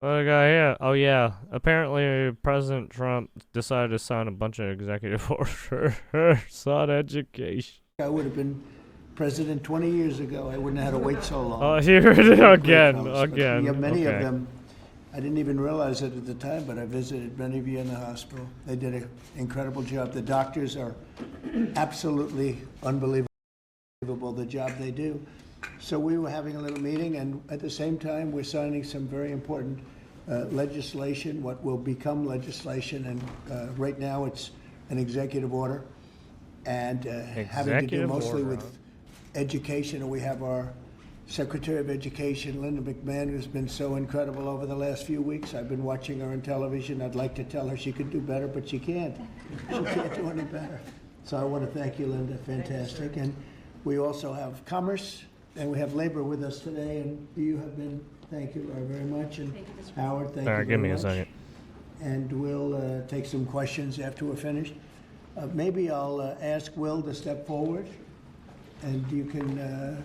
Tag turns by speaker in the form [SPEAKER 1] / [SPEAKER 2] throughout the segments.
[SPEAKER 1] What I got here? Oh yeah. Apparently, President Trump decided to sign a bunch of executive orders on education.
[SPEAKER 2] I would have been president 20 years ago. I wouldn't have had to wait so long.
[SPEAKER 1] Oh, here it is
[SPEAKER 2] They're great
[SPEAKER 1] again,
[SPEAKER 2] fellows. But we have many of
[SPEAKER 1] Okay.
[SPEAKER 2] them. I didn't even realize it at the time, but I visited many of you in the hospital. They did an incredible job. The doctors are absolutely unbelievable, the job they do. So we were having a little meeting, and at the same time, we're signing some very important legislation, what will become legislation, and right now it's an executive order, and having to do
[SPEAKER 1] Executive
[SPEAKER 2] mostly
[SPEAKER 1] order,
[SPEAKER 2] with education. And we have our Secretary of Education, Linda McMahon, who's been so incredible over the last few weeks. I've been watching her on television. I'd like to tell her she could do better, but she can't. She can't do any better. So I want to thank you, Linda. Fantastic. And we also have Commerce, and we have Labor with us today. And you have been, thank you very much. And Howard, thank you
[SPEAKER 1] All right, give
[SPEAKER 2] very
[SPEAKER 1] me a
[SPEAKER 2] much.
[SPEAKER 1] second.
[SPEAKER 2] And we'll take some questions after we're finished. Maybe I'll ask Will to step forward, and you can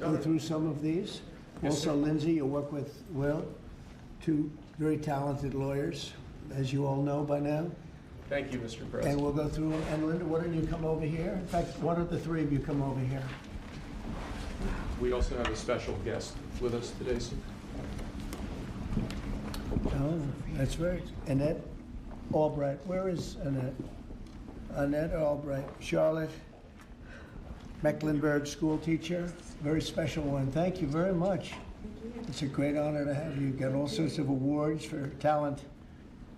[SPEAKER 2] go through some of these. Also, Lindsay, you'll work with Will, two very talented lawyers, as you all know by now.
[SPEAKER 3] Thank you, Mr.
[SPEAKER 2] And
[SPEAKER 3] President.
[SPEAKER 2] we'll go through them. And Linda, why don't you come over here? In fact, why don't the three of you come over here?
[SPEAKER 3] We also have a special guest with us today, sir.
[SPEAKER 2] Oh, that's right. Annette Albright. Where is Annette? Annette Albright. Charlotte Mecklenburg, school teacher. Very special one. Thank you very much. It's a great honor to have you. Got all sorts of awards for talent.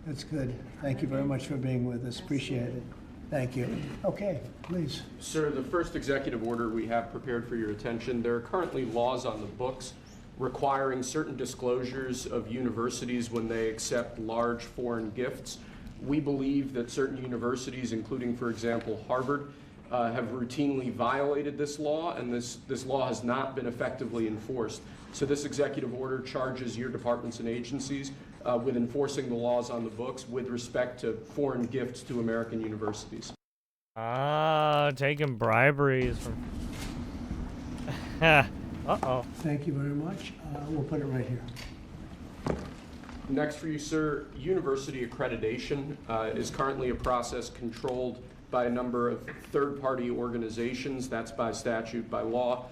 [SPEAKER 2] That's good. Thank you very much for being with us. Appreciate it. Thank you. Okay, please.
[SPEAKER 3] Sir, the first executive order we have prepared for your attention, there are currently laws on the books requiring certain disclosures of universities when they accept large foreign gifts. We believe that certain universities, including, for example, Harvard, have routinely violated this law, and this law has not been effectively enforced. So this executive order charges your departments and agencies with enforcing the laws on the books with respect to foreign gifts to American universities.
[SPEAKER 1] Taking briberies from. Uh-oh.
[SPEAKER 2] Thank you very much. We'll put it right here.
[SPEAKER 3] Next for you, sir, university accreditation is currently a process controlled by a number of third-party organizations. That's by statute, by law.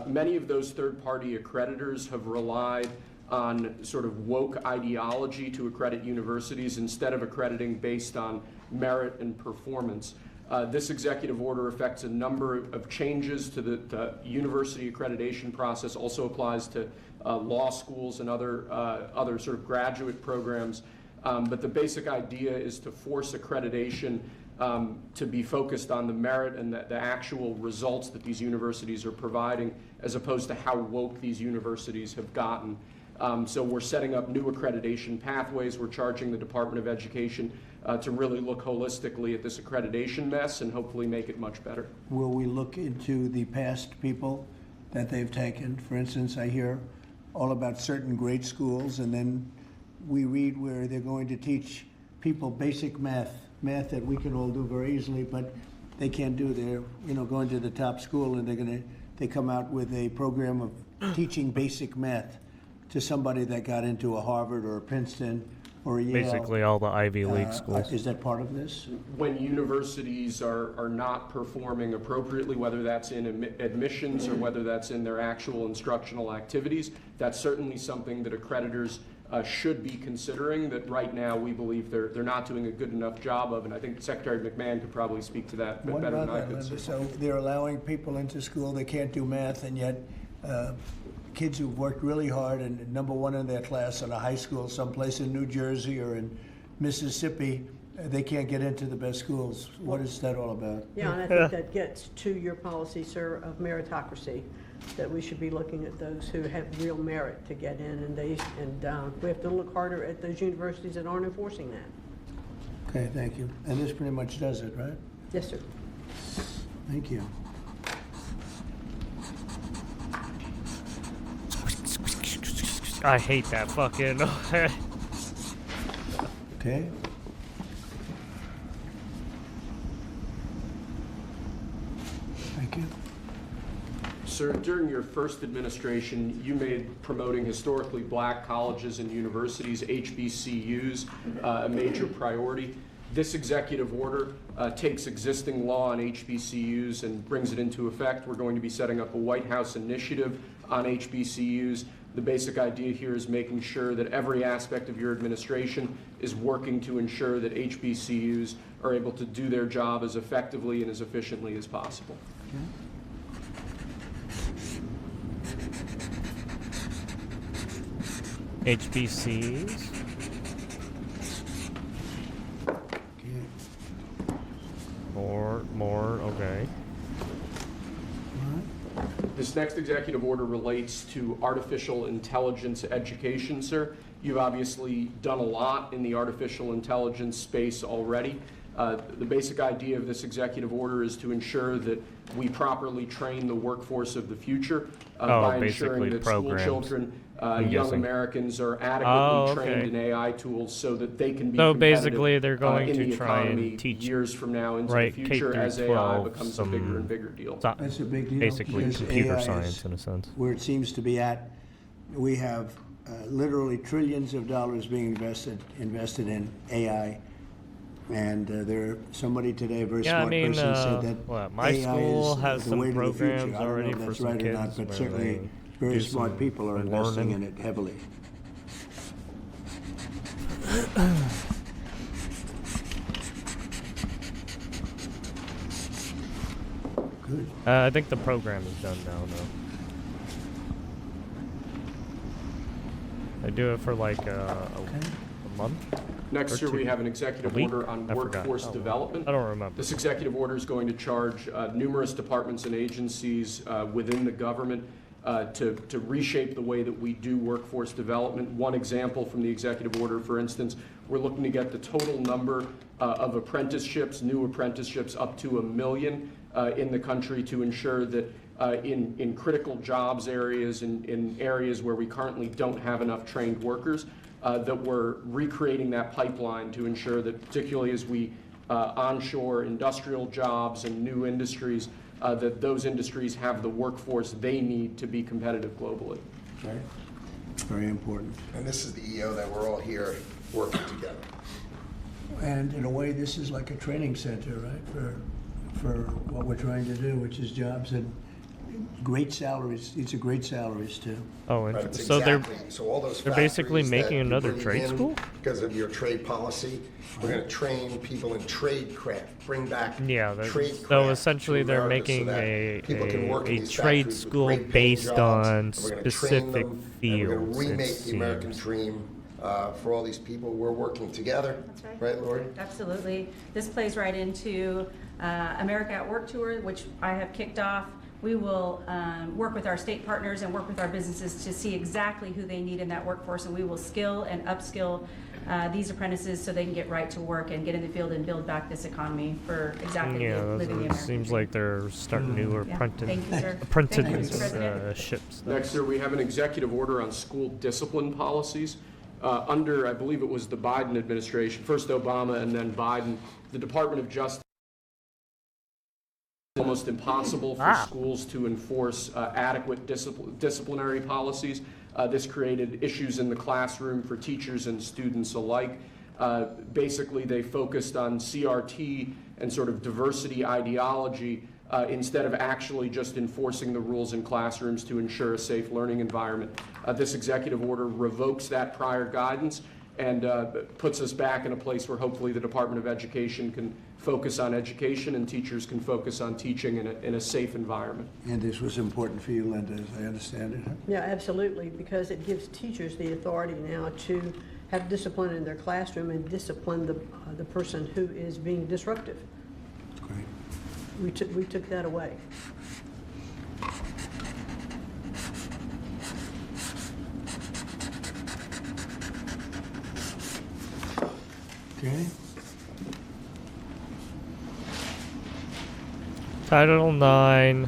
[SPEAKER 3] Many of those third-party accreditors have relied on sort of woke ideology to accredit universities instead of accrediting based on merit and performance. This executive order affects a number of changes to the university accreditation process, also applies to law schools and other sort of graduate programs. But the basic idea is to force accreditation to be focused on the merit and the actual results that these universities are providing, as opposed to how woke these universities have gotten. So we're setting up new accreditation pathways. We're charging the Department of Education to really look holistically at this accreditation mess and hopefully make it much better.
[SPEAKER 2] Will we look into the past people that they've taken? For instance, I hear all about certain great schools, and then we read where they're going to teach people basic math that we can all do very easily, but they can't do. They're going to the top school, and they come out with a program of teaching basic math to somebody that got into a Harvard or a Princeton or a Yale.
[SPEAKER 1] Basically all the Ivy League schools.
[SPEAKER 2] Is that part of this?
[SPEAKER 3] When universities are not performing appropriately, whether that's in admissions or whether that's in their actual instructional activities, that's certainly something that accreditors should be considering, that right now we believe they're not doing a good enough job of, and I think Secretary McMahon could probably speak to that
[SPEAKER 2] What
[SPEAKER 3] better
[SPEAKER 2] about
[SPEAKER 3] than I
[SPEAKER 2] that,
[SPEAKER 3] could.
[SPEAKER 2] Linda?
[SPEAKER 3] sir.
[SPEAKER 2] So they're allowing people into school, they can't do math, and yet kids who've worked really hard and number one in their class in a high school someplace in New Jersey or in Mississippi, they can't get into the best schools. What is that all about?
[SPEAKER 4] Yeah, and I think that gets to your policy, sir, of meritocracy, that we should be looking at those who have real merit to get in, and we have to look harder at those universities that aren't enforcing that.
[SPEAKER 2] Okay, thank you. And this pretty much does it, right?
[SPEAKER 4] Yes, sir.
[SPEAKER 2] Thank you.
[SPEAKER 1] I hate that fucking.
[SPEAKER 2] Okay. Thank you.
[SPEAKER 3] Sir, during your first administration, you made promoting historically black colleges and universities, HBCUs, a major priority. This executive order takes existing law on HBCUs and brings it into effect. We're going to be setting up a White House initiative on HBCUs. The basic idea here is making sure that every aspect of your administration is working to ensure that HBCUs are able to do their job as effectively and as efficiently as possible.
[SPEAKER 1] HBCs. More, okay.
[SPEAKER 3] This next executive order relates to artificial intelligence education, sir. You've obviously done a lot in the artificial intelligence space already. The basic idea of this executive order is to ensure that we properly train the workforce of the future by ensuring
[SPEAKER 1] basically
[SPEAKER 3] that
[SPEAKER 1] programs,
[SPEAKER 3] school children,
[SPEAKER 1] I'm
[SPEAKER 3] young
[SPEAKER 1] guessing.
[SPEAKER 3] Americans are adequately trained in AI tools so that they can be competitive
[SPEAKER 1] basically they're going
[SPEAKER 3] in
[SPEAKER 1] to
[SPEAKER 3] the
[SPEAKER 1] try and
[SPEAKER 3] economy
[SPEAKER 1] teach,
[SPEAKER 3] years from now into the
[SPEAKER 1] right, K
[SPEAKER 3] future
[SPEAKER 1] through
[SPEAKER 3] as AI
[SPEAKER 1] 12
[SPEAKER 3] becomes a bigger and bigger deal.
[SPEAKER 2] That's a big deal.
[SPEAKER 1] basically
[SPEAKER 2] because
[SPEAKER 1] computer
[SPEAKER 2] AI is
[SPEAKER 1] science in a sense.
[SPEAKER 2] where it seems to be at. We have literally trillions of dollars being invested in AI. And somebody today, a very
[SPEAKER 1] Yeah, I
[SPEAKER 2] smart
[SPEAKER 1] mean,
[SPEAKER 2] person, said that
[SPEAKER 1] my
[SPEAKER 2] AI
[SPEAKER 1] school
[SPEAKER 2] is
[SPEAKER 1] has
[SPEAKER 2] the
[SPEAKER 1] some
[SPEAKER 2] way to the future.
[SPEAKER 1] programs
[SPEAKER 2] I don't
[SPEAKER 1] already
[SPEAKER 2] know if
[SPEAKER 1] for
[SPEAKER 2] that's
[SPEAKER 1] some
[SPEAKER 2] right or
[SPEAKER 1] kids
[SPEAKER 2] not, but
[SPEAKER 1] where
[SPEAKER 2] certainly
[SPEAKER 1] they
[SPEAKER 2] very
[SPEAKER 1] do
[SPEAKER 2] smart
[SPEAKER 1] some
[SPEAKER 2] people are investing
[SPEAKER 1] learning.
[SPEAKER 2] in it heavily. Good.
[SPEAKER 1] I think the program is done now, though. They do it for like a month.
[SPEAKER 3] Next
[SPEAKER 1] Or
[SPEAKER 3] year, we
[SPEAKER 1] two.
[SPEAKER 3] have an executive
[SPEAKER 1] A week?
[SPEAKER 3] order on
[SPEAKER 1] I forgot.
[SPEAKER 3] workforce
[SPEAKER 1] Oh, well.
[SPEAKER 3] development.
[SPEAKER 1] I don't remember.
[SPEAKER 3] This executive order is going to charge numerous departments and agencies within the government to reshape the way that we do workforce development. One example from the executive order, for instance, we're looking to get the total number of apprenticeships, new apprenticeships, up to 1 million in the country to ensure that in critical jobs areas, in areas where we currently don't have enough trained workers, that we're recreating that pipeline to ensure that, particularly as we onshore industrial jobs and new industries, that those industries have the workforce they need to be competitive globally.
[SPEAKER 2] Right? Very important.
[SPEAKER 5] And this is the EO that we're all here working together.
[SPEAKER 2] And in a way, this is like a training center, right, for what we're trying to do, which is jobs and great salaries. These are great salaries, too.
[SPEAKER 1] Oh,
[SPEAKER 5] Right,
[SPEAKER 1] interesting. So they're
[SPEAKER 5] so all those
[SPEAKER 1] they're basically
[SPEAKER 5] factories
[SPEAKER 1] making
[SPEAKER 5] that you
[SPEAKER 1] another
[SPEAKER 5] bring
[SPEAKER 1] trade
[SPEAKER 5] in
[SPEAKER 1] school?
[SPEAKER 5] because of your trade policy. We're going to train people in trade craft, bring back
[SPEAKER 1] Yeah,
[SPEAKER 5] trade craft.
[SPEAKER 1] so essentially
[SPEAKER 5] to
[SPEAKER 1] they're
[SPEAKER 5] America so
[SPEAKER 1] making
[SPEAKER 5] that people can work in
[SPEAKER 1] a
[SPEAKER 5] these
[SPEAKER 1] trade
[SPEAKER 5] factories with
[SPEAKER 1] school
[SPEAKER 5] great paying
[SPEAKER 1] based
[SPEAKER 5] jobs,
[SPEAKER 1] on
[SPEAKER 5] and we're gonna train
[SPEAKER 1] specific
[SPEAKER 5] them, and we're going
[SPEAKER 1] fields.
[SPEAKER 5] to remake
[SPEAKER 1] it
[SPEAKER 5] the American
[SPEAKER 1] seems.
[SPEAKER 5] dream for all these people. We're working together.
[SPEAKER 6] That's right.
[SPEAKER 5] Right, Lori?
[SPEAKER 6] Absolutely. This plays right into America at Work Tour, which I have kicked off. We will work with our state partners and work with our businesses to see exactly who they need in that workforce, and we will skill and upskill these apprentices so they can get right to work and get in the field and build back this economy for exactly
[SPEAKER 1] Yeah,
[SPEAKER 6] living the
[SPEAKER 1] it
[SPEAKER 6] American
[SPEAKER 1] seems
[SPEAKER 6] dream.
[SPEAKER 1] like they're starting new
[SPEAKER 6] Yeah.
[SPEAKER 1] apprentice
[SPEAKER 6] Thank you, sir.
[SPEAKER 1] apprentice
[SPEAKER 6] Thank you, Mr. President.
[SPEAKER 1] ships.
[SPEAKER 3] Next year, we have an executive order on school discipline policies. Under, I believe it was the Biden administration, first Obama and then Biden, the Department of Justice almost impossible for schools to enforce adequate disciplinary policies. This created issues in the classroom for teachers and students alike. Basically, they focused on CRT and sort of diversity ideology instead of actually just enforcing the rules in classrooms to ensure a safe learning environment. This executive order revokes that prior guidance and puts us back in a place where hopefully the Department of Education can focus on education and teachers can focus on teaching in a safe environment.
[SPEAKER 2] And this was important for you, Linda, as I understand it. Huh?
[SPEAKER 4] Yeah, absolutely, because it gives teachers the authority now to have discipline in their classroom and discipline the person who is being disruptive.
[SPEAKER 2] Great.
[SPEAKER 4] We took that away.
[SPEAKER 2] Okay.
[SPEAKER 1] Title IX.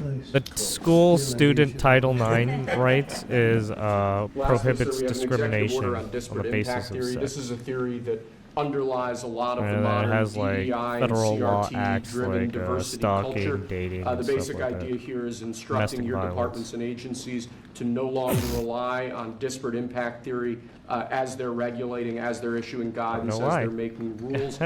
[SPEAKER 2] Nice.
[SPEAKER 1] The school student Title IX rights is
[SPEAKER 3] Lastly,
[SPEAKER 1] prohibits
[SPEAKER 3] sir, we have an executive
[SPEAKER 1] discrimination
[SPEAKER 3] order
[SPEAKER 1] on the
[SPEAKER 3] disparate
[SPEAKER 1] basis
[SPEAKER 3] impact
[SPEAKER 1] of
[SPEAKER 3] theory.
[SPEAKER 1] sex.
[SPEAKER 3] This is a theory that underlies a lot of the
[SPEAKER 1] And it
[SPEAKER 3] modern
[SPEAKER 1] has, like,
[SPEAKER 3] DEI and
[SPEAKER 1] federal law acts
[SPEAKER 3] CRT-driven
[SPEAKER 1] like,
[SPEAKER 3] diversity
[SPEAKER 1] stalking,
[SPEAKER 3] culture.
[SPEAKER 1] dating,
[SPEAKER 3] The
[SPEAKER 1] and stuff
[SPEAKER 3] basic
[SPEAKER 1] like that.
[SPEAKER 3] idea here is instructing
[SPEAKER 1] Domestic
[SPEAKER 3] your
[SPEAKER 1] violence.
[SPEAKER 3] departments and agencies to no longer rely on disparate impact theory as they're regulating, as they're issuing guidance, as
[SPEAKER 1] why.
[SPEAKER 3] they're making rules.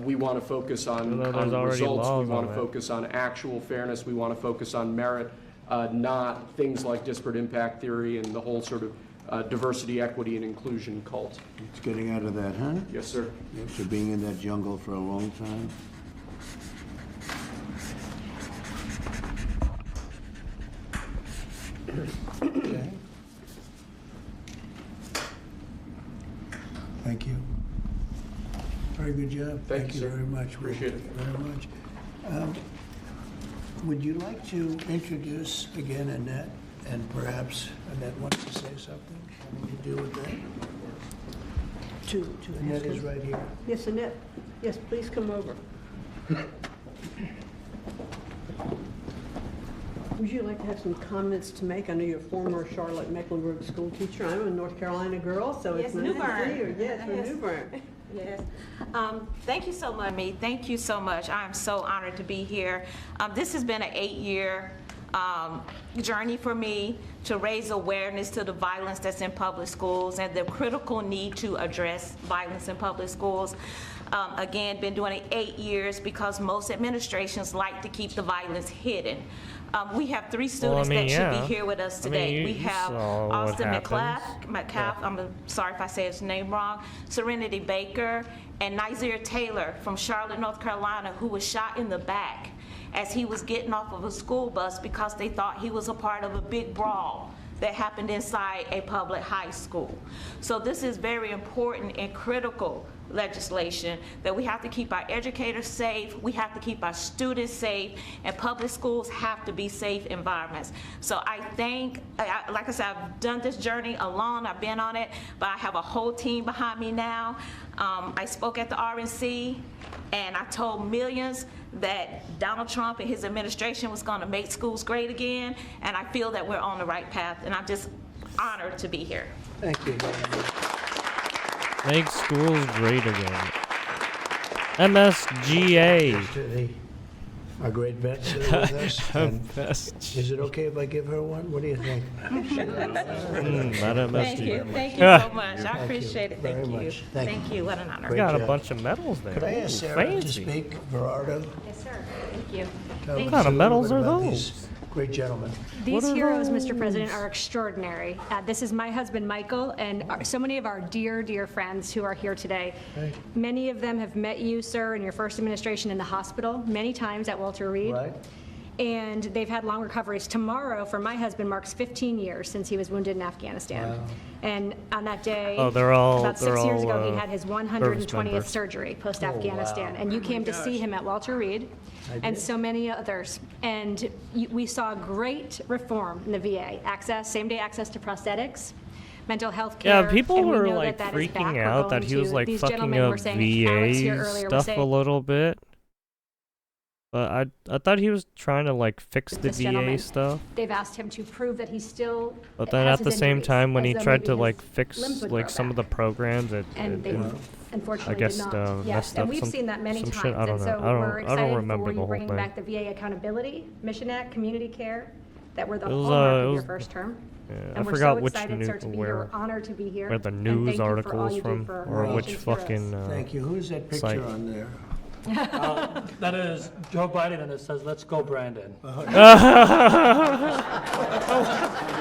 [SPEAKER 3] We want to focus on,
[SPEAKER 1] Although there's already
[SPEAKER 3] results. We
[SPEAKER 1] laws
[SPEAKER 3] want
[SPEAKER 1] on
[SPEAKER 3] to
[SPEAKER 1] it.
[SPEAKER 3] focus on actual fairness. We want to focus on merit, not things like disparate impact theory and the whole sort of diversity, equity, and inclusion cult.
[SPEAKER 2] It's getting out of that, huh?
[SPEAKER 3] Yes, sir.
[SPEAKER 2] After being in that jungle for a long time. Okay. Thank you. Very good job.
[SPEAKER 3] Thank you, sir.
[SPEAKER 2] very much.
[SPEAKER 3] Appreciate it.
[SPEAKER 2] Very much. Would you like to introduce again Annette? And perhaps Annette wants to say something, having to do with that?
[SPEAKER 4] To
[SPEAKER 2] Annette
[SPEAKER 4] ask
[SPEAKER 2] is
[SPEAKER 4] him.
[SPEAKER 2] right here.
[SPEAKER 4] Yes, Annette. Yes, please come over. Would you like to have some comments to make? I know you're a former Charlotte Mecklenburg school teacher. I'm a North Carolina girl, so it's
[SPEAKER 7] Yes,
[SPEAKER 4] nice
[SPEAKER 7] New
[SPEAKER 4] to
[SPEAKER 7] Bern.
[SPEAKER 4] see you. Yes, from
[SPEAKER 7] Yes.
[SPEAKER 4] New Bern.
[SPEAKER 7] Yes. Thank you so much. Thank you so much. I am so honored to be here. This has been an 8-year journey for me to raise awareness to the violence that's in public schools and the critical need to address violence in public schools. Again, been doing it 8 years because most administrations like to keep the violence hidden. We have 3 students that should
[SPEAKER 1] yeah.
[SPEAKER 7] be here with us
[SPEAKER 1] I mean,
[SPEAKER 7] today.
[SPEAKER 1] you-
[SPEAKER 7] we
[SPEAKER 1] you
[SPEAKER 7] have
[SPEAKER 1] saw what
[SPEAKER 7] Austin
[SPEAKER 1] happens.
[SPEAKER 7] McCaff, I'm sorry if I say his name wrong, Serenity Baker, and Nazir Taylor from Charlotte, North Carolina, who was shot in the back as he was getting off of a school bus because they thought he was a part of a big brawl that happened inside a public high school. So this is very important and critical legislation that we have to keep our educators safe, we have to keep our students safe, and public schools have to be safe environments. So I think, like I said, I've done this journey alone, I've been on it, but I have a whole team behind me now. I spoke at the RNC, and I told millions that Donald Trump and his administration was going to make schools great again, and I feel that we're on the right path, and I'm just honored to be here.
[SPEAKER 2] Thank you very much.
[SPEAKER 1] Make schools great again. MSGA.
[SPEAKER 2] Our great vets that are with us. And
[SPEAKER 1] Best.
[SPEAKER 2] is it okay if I give her one? What do you think?
[SPEAKER 7] Thank you
[SPEAKER 1] MSG.
[SPEAKER 7] so much. I
[SPEAKER 2] you
[SPEAKER 7] appreciate it.
[SPEAKER 2] very
[SPEAKER 7] Thank you.
[SPEAKER 2] much. Thank you.
[SPEAKER 7] you. What an honor.
[SPEAKER 2] Great
[SPEAKER 1] Got a
[SPEAKER 2] job.
[SPEAKER 1] bunch of medals there.
[SPEAKER 2] Could I
[SPEAKER 1] Ooh,
[SPEAKER 2] ask Sarah to
[SPEAKER 1] fancy.
[SPEAKER 2] speak, Gerardo?
[SPEAKER 7] Yes, sir. Thank you.
[SPEAKER 2] Tell
[SPEAKER 1] What
[SPEAKER 2] us
[SPEAKER 1] kind
[SPEAKER 2] a
[SPEAKER 1] of
[SPEAKER 2] little
[SPEAKER 1] medals
[SPEAKER 2] bit
[SPEAKER 1] are
[SPEAKER 2] about
[SPEAKER 1] those?
[SPEAKER 2] these Great gentlemen.
[SPEAKER 8] These
[SPEAKER 1] What are
[SPEAKER 8] heroes, Mr.
[SPEAKER 1] those?
[SPEAKER 8] President, are extraordinary. This is my husband, Michael, and so many of our dear, dear friends who are here today.
[SPEAKER 2] Right.
[SPEAKER 8] Many of them have met you, sir, in your first administration in the hospital, many times at Walter Reed.
[SPEAKER 2] Right.
[SPEAKER 8] And they've had long recoveries. Tomorrow, for my husband, marks 15 years since he was wounded in Afghanistan.
[SPEAKER 2] Wow.
[SPEAKER 8] And on that day,
[SPEAKER 1] Oh, they're all-
[SPEAKER 8] about 6
[SPEAKER 1] they're
[SPEAKER 8] years
[SPEAKER 1] all,
[SPEAKER 8] ago, he had his 120th
[SPEAKER 1] members.
[SPEAKER 8] surgery post-Afghanistan. And you came to see him at Walter Reed, and so many others. And we saw great reform in the VA. Access, same-day access to prosthetics, mental health care.
[SPEAKER 1] Yeah, people
[SPEAKER 8] and we
[SPEAKER 1] were
[SPEAKER 8] know
[SPEAKER 1] like
[SPEAKER 8] that is back.
[SPEAKER 1] freaking
[SPEAKER 8] We're
[SPEAKER 1] out that
[SPEAKER 8] going
[SPEAKER 1] he was
[SPEAKER 8] to-
[SPEAKER 1] like
[SPEAKER 8] these
[SPEAKER 1] fucking
[SPEAKER 8] gentlemen were
[SPEAKER 1] up
[SPEAKER 8] saying, Alex here
[SPEAKER 1] VA
[SPEAKER 8] earlier was
[SPEAKER 1] stuff
[SPEAKER 8] saying,
[SPEAKER 1] a little bit. But I thought he was trying to like fix the
[SPEAKER 8] This
[SPEAKER 1] VA
[SPEAKER 8] gentleman.
[SPEAKER 1] stuff.
[SPEAKER 8] They've asked him to prove that he still
[SPEAKER 1] But then
[SPEAKER 8] has
[SPEAKER 1] at the
[SPEAKER 8] his
[SPEAKER 1] same
[SPEAKER 8] injuries,
[SPEAKER 1] time, when
[SPEAKER 8] as
[SPEAKER 1] he
[SPEAKER 8] though
[SPEAKER 1] tried
[SPEAKER 8] maybe
[SPEAKER 1] to
[SPEAKER 8] his
[SPEAKER 1] like
[SPEAKER 8] limbs
[SPEAKER 1] fix
[SPEAKER 8] would
[SPEAKER 1] like
[SPEAKER 8] grow
[SPEAKER 1] some of the
[SPEAKER 8] back.
[SPEAKER 1] programs,
[SPEAKER 8] And they unfortunately
[SPEAKER 1] I guess
[SPEAKER 8] did not. Yes,
[SPEAKER 1] messed up
[SPEAKER 8] and we've
[SPEAKER 1] some-
[SPEAKER 8] seen that many
[SPEAKER 1] some
[SPEAKER 8] times.
[SPEAKER 1] shit. I don't
[SPEAKER 8] And
[SPEAKER 1] know.
[SPEAKER 8] so
[SPEAKER 1] I don't-
[SPEAKER 8] we're
[SPEAKER 1] I don't
[SPEAKER 8] excited
[SPEAKER 1] remember
[SPEAKER 8] for
[SPEAKER 1] the
[SPEAKER 8] you
[SPEAKER 1] whole
[SPEAKER 8] bringing
[SPEAKER 1] thing.
[SPEAKER 8] back the VA Accountability Mission Act, community care, that were the
[SPEAKER 1] It was,
[SPEAKER 8] hallmark
[SPEAKER 1] it
[SPEAKER 8] of your
[SPEAKER 1] was-
[SPEAKER 8] first term.
[SPEAKER 1] yeah, I
[SPEAKER 8] And we're
[SPEAKER 1] forgot
[SPEAKER 8] so
[SPEAKER 1] which
[SPEAKER 8] excited, sir, to be here.
[SPEAKER 1] where
[SPEAKER 8] We're honored to be here.
[SPEAKER 1] where the
[SPEAKER 8] And
[SPEAKER 1] news
[SPEAKER 8] thank you for all
[SPEAKER 1] articles
[SPEAKER 8] you do
[SPEAKER 1] from,
[SPEAKER 8] for
[SPEAKER 1] or
[SPEAKER 8] our
[SPEAKER 1] which
[SPEAKER 8] nation's heroes.
[SPEAKER 1] fucking.
[SPEAKER 2] Thank you. Who's that picture
[SPEAKER 1] site.
[SPEAKER 2] on there?
[SPEAKER 9] That is Joe Biden, and it says, "Let's go, Brandon."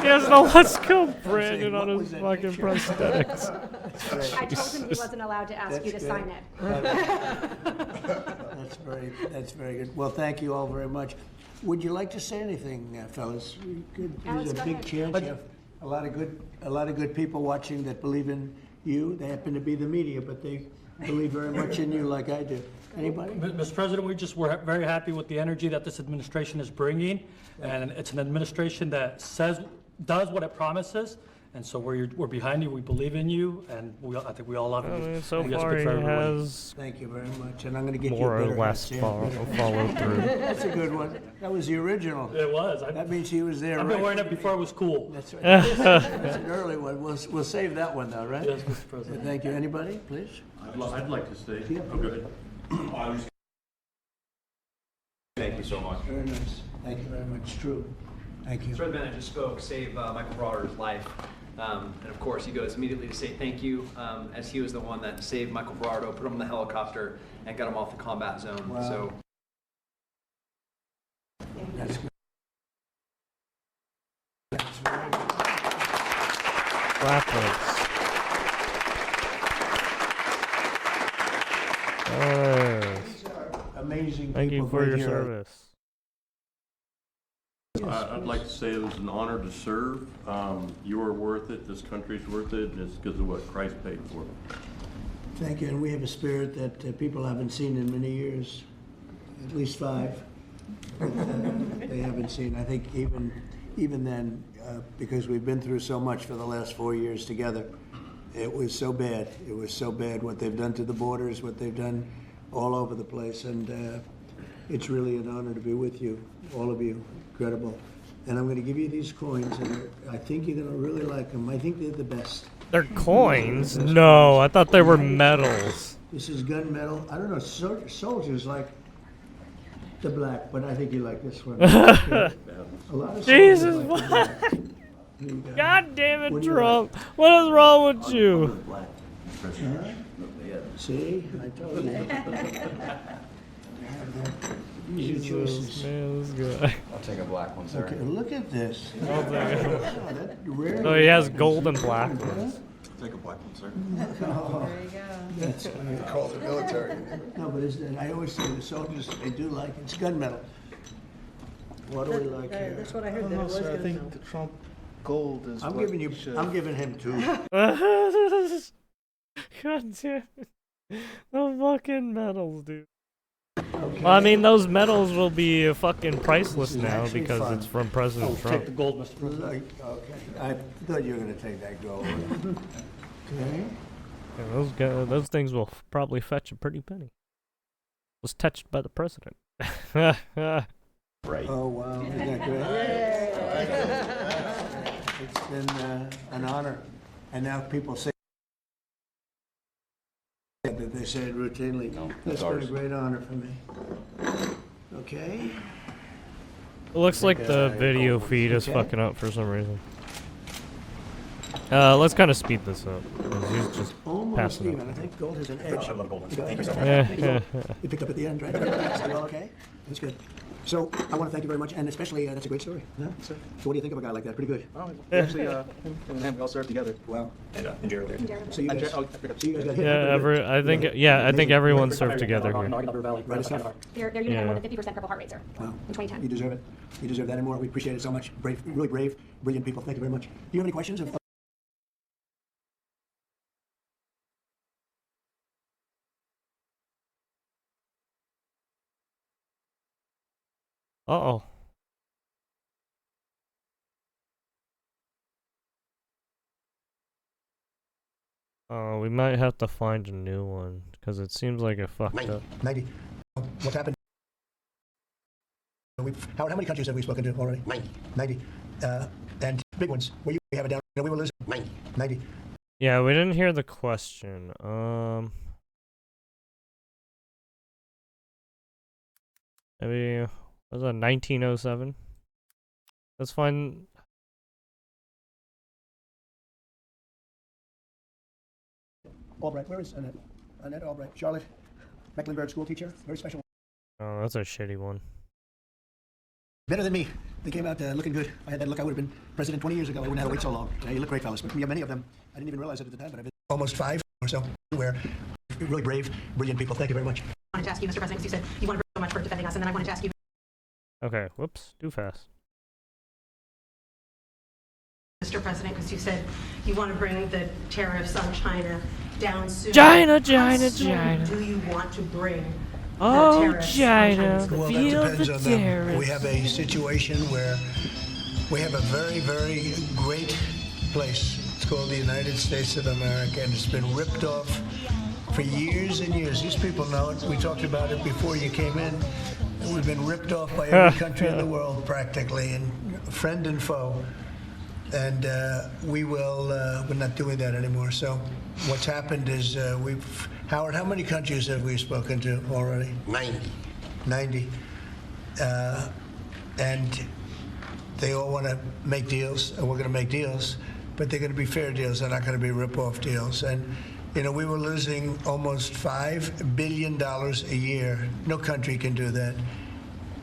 [SPEAKER 1] Yes, no, let's go, Brandon,
[SPEAKER 2] what
[SPEAKER 1] on
[SPEAKER 2] was
[SPEAKER 1] his
[SPEAKER 2] that
[SPEAKER 1] fucking
[SPEAKER 2] picture?
[SPEAKER 1] prosthetics.
[SPEAKER 8] I told him he wasn't allowed to ask you to
[SPEAKER 2] That's
[SPEAKER 8] sign
[SPEAKER 2] good.
[SPEAKER 8] it.
[SPEAKER 2] That's very good. Well, thank you all very much. Would you like to say anything, fellas? There's a
[SPEAKER 8] go
[SPEAKER 2] big
[SPEAKER 8] ahead.
[SPEAKER 2] chance. You have a lot of good people watching that believe in you. They happen to be the media, but they believe very much in you, like I do. Anybody?
[SPEAKER 9] Mr. President, we're very happy with the energy that this administration is bringing, and it's an administration that does what it promises, And so we're behind you, we believe in you, and I think we all love you.
[SPEAKER 1] I mean, so
[SPEAKER 9] And we gotta
[SPEAKER 1] far
[SPEAKER 9] speak
[SPEAKER 1] he
[SPEAKER 9] for everyone.
[SPEAKER 1] has
[SPEAKER 2] Thank you very much, and I'm gonna get you
[SPEAKER 1] more
[SPEAKER 2] a
[SPEAKER 1] or
[SPEAKER 2] better
[SPEAKER 1] less
[SPEAKER 2] hat, Sam.
[SPEAKER 1] followed through.
[SPEAKER 2] That's a good one. That was the original.
[SPEAKER 9] It was.
[SPEAKER 2] That means he was there,
[SPEAKER 9] I've
[SPEAKER 2] right?
[SPEAKER 9] been wearing it before it was cool.
[SPEAKER 2] That's right. That's an early one. We'll save that one though, right?
[SPEAKER 9] Yes, Mr. President.
[SPEAKER 2] Thank you. Anybody, please?
[SPEAKER 10] I'd like to stay.
[SPEAKER 2] Yeah.
[SPEAKER 10] Oh, good. Thank you so much.
[SPEAKER 2] Very nice. Thank you very much. True. Thank you.
[SPEAKER 11] Sir, the man I just spoke saved Michael Brodder's life. And of course, he goes immediately to say thank you, as he was the one that saved Michael Brodder, put him in the helicopter, and got him off the combat zone.
[SPEAKER 2] Wow.
[SPEAKER 11] So
[SPEAKER 2] That's good. That's very good.
[SPEAKER 1] Clappers. Yes.
[SPEAKER 2] These are amazing
[SPEAKER 1] Thank you
[SPEAKER 2] people
[SPEAKER 1] for
[SPEAKER 2] right
[SPEAKER 1] your
[SPEAKER 2] here.
[SPEAKER 1] service.
[SPEAKER 10] I'd like to say it was an honor to serve. You are worth it, this country's worth it, and it's because of what Christ paid for.
[SPEAKER 2] Thank you, and we have a spirit that people haven't seen in many years, at least 5. They haven't seen. I think even then, because we've been through so much for the last 4 years together, it was so bad. It was so bad what they've done to the borders, what they've done all over the place, and it's really an honor to be with you, all of you. Incredible. And I'm going to give you these coins, and I think you're going to really like them. I think they're the best.
[SPEAKER 1] They're coins? No, I thought they were medals.
[SPEAKER 2] This is gunmetal. I don't know, soldiers like the black, but I think you like this one. A lot of
[SPEAKER 1] Jesus,
[SPEAKER 2] soldiers like the
[SPEAKER 1] what?
[SPEAKER 2] black. Here you go.
[SPEAKER 1] God damn it,
[SPEAKER 2] What do you
[SPEAKER 1] Trump. What is wrong with you?
[SPEAKER 2] See, I told you. These are
[SPEAKER 1] Jesus,
[SPEAKER 2] choices.
[SPEAKER 1] man, this guy.
[SPEAKER 12] I'll take a black one, sir.
[SPEAKER 2] Okay, look at this.
[SPEAKER 1] I'll take it.
[SPEAKER 2] Wow, that rarely
[SPEAKER 1] Oh, he has
[SPEAKER 2] happens.
[SPEAKER 1] gold and black ones.
[SPEAKER 12] Take a black one, sir.
[SPEAKER 6] There you go.
[SPEAKER 2] That's
[SPEAKER 5] Call the military.
[SPEAKER 2] no, but isn't it? I always say the soldiers, they do like it. It's gunmetal. What do we like here?
[SPEAKER 4] That's what I heard, that it was
[SPEAKER 12] I
[SPEAKER 4] gunmetal.
[SPEAKER 12] think the Trump gold is
[SPEAKER 2] I'm
[SPEAKER 12] what
[SPEAKER 2] giving you.
[SPEAKER 12] we should.
[SPEAKER 2] I'm giving him 2.
[SPEAKER 1] God damn it. The fucking medals, dude. Well, I mean, those medals will be fucking priceless
[SPEAKER 2] This is
[SPEAKER 1] now
[SPEAKER 2] actually
[SPEAKER 1] because
[SPEAKER 2] fun.
[SPEAKER 1] it's from President
[SPEAKER 9] Take
[SPEAKER 1] Trump.
[SPEAKER 9] the gold, Mr. President.
[SPEAKER 2] Okay, I thought you were going to take that gold. Okay.
[SPEAKER 1] Yeah, those things will probably fetch a pretty penny. Was touched by the president.
[SPEAKER 12] Right.
[SPEAKER 2] Oh, wow. Isn't that great? It's been an honor. And now people say that they say it routinely.
[SPEAKER 12] No,
[SPEAKER 2] That's
[SPEAKER 12] that's
[SPEAKER 2] been a
[SPEAKER 12] ours.
[SPEAKER 2] great honor for me. Okay.
[SPEAKER 1] It looks like the video feed is
[SPEAKER 2] Okay.
[SPEAKER 1] fucking up for some reason. Let's kind of speed this up. 'Cause he's just
[SPEAKER 2] Almost
[SPEAKER 1] passing
[SPEAKER 2] even. I
[SPEAKER 1] up.
[SPEAKER 2] think gold has an edge.
[SPEAKER 12] Thank you so much.
[SPEAKER 2] You picked up at the end, right? Are you all okay? That's good. So I want to thank you very much, and especially that's a great story. Yeah? So what do you think of a guy like that? Pretty good.
[SPEAKER 12] Oh, actually, him and him, we all served together.
[SPEAKER 2] Wow.
[SPEAKER 12] And Gerald there.
[SPEAKER 2] So you guys,
[SPEAKER 12] Oh, I picked up.
[SPEAKER 2] so you guys got hit.
[SPEAKER 1] Yeah, I think everyone served together here.
[SPEAKER 9] Ogden Valley,
[SPEAKER 2] Right, it's
[SPEAKER 9] right
[SPEAKER 2] not-
[SPEAKER 9] outside
[SPEAKER 8] Their unit had more
[SPEAKER 1] Yeah.
[SPEAKER 8] than 50% purple heart rate, sir,
[SPEAKER 2] Wow.
[SPEAKER 8] in 2010.
[SPEAKER 2] You deserve it. You deserve that and more. We appreciate it so much. Brave, really brave, brilliant people. Thank you very much. Do you have any questions?
[SPEAKER 1] Uh-oh. We might have to find a new one because it seems like it fucked up.
[SPEAKER 2] 90. What's happened? How many countries have we spoken to already? 90. And big ones. We have it down. We were losing. 90.
[SPEAKER 1] Yeah, we didn't hear the question. Maybe was it 1907? Let's find.
[SPEAKER 2] Albright. Where is Annette? Annette Albright. Charlotte Mecklenburg school teacher. Very special.
[SPEAKER 1] Oh, that's a shitty one.
[SPEAKER 2] Better than me. They came out looking good. If I had that look, I would have been president 20 years ago. I wouldn't have to wait so long. You look great, fellas. But we have many of them. I didn't even realize it at the time, but I've been almost 5 or so. Where really brave, brilliant people. Thank you very much.
[SPEAKER 13] I wanted to ask you, Mr. President, because you said you wanted so much for defending us, and then I wanted to ask you,
[SPEAKER 1] Okay, whoops, too fast.
[SPEAKER 13] Mr. President, because you said you want to bring the tariffs on China down soon.
[SPEAKER 1] China,
[SPEAKER 13] How
[SPEAKER 1] China,
[SPEAKER 13] soon
[SPEAKER 1] China.
[SPEAKER 13] do you want to bring
[SPEAKER 1] Oh,
[SPEAKER 13] the tariffs on
[SPEAKER 1] China.
[SPEAKER 13] Chinese goods?
[SPEAKER 2] Well, that
[SPEAKER 1] Feel
[SPEAKER 2] depends
[SPEAKER 1] the
[SPEAKER 2] on them.
[SPEAKER 1] terrorists.
[SPEAKER 2] We have a situation where we have a very, very great place called the United States of America, and it's been ripped off for years and years. These people know it. We talked about it before you came in. We've been ripped off by every country in the world practically, and friend and foe. And we're not doing that anymore. So what's happened is Howard, how many countries have we spoken to already? 90. And they all want to make deals, and we're going to make deals, but they're going to be fair deals. They're not going to be rip-off deals. And, we were losing almost $5 billion a year. No country can do that.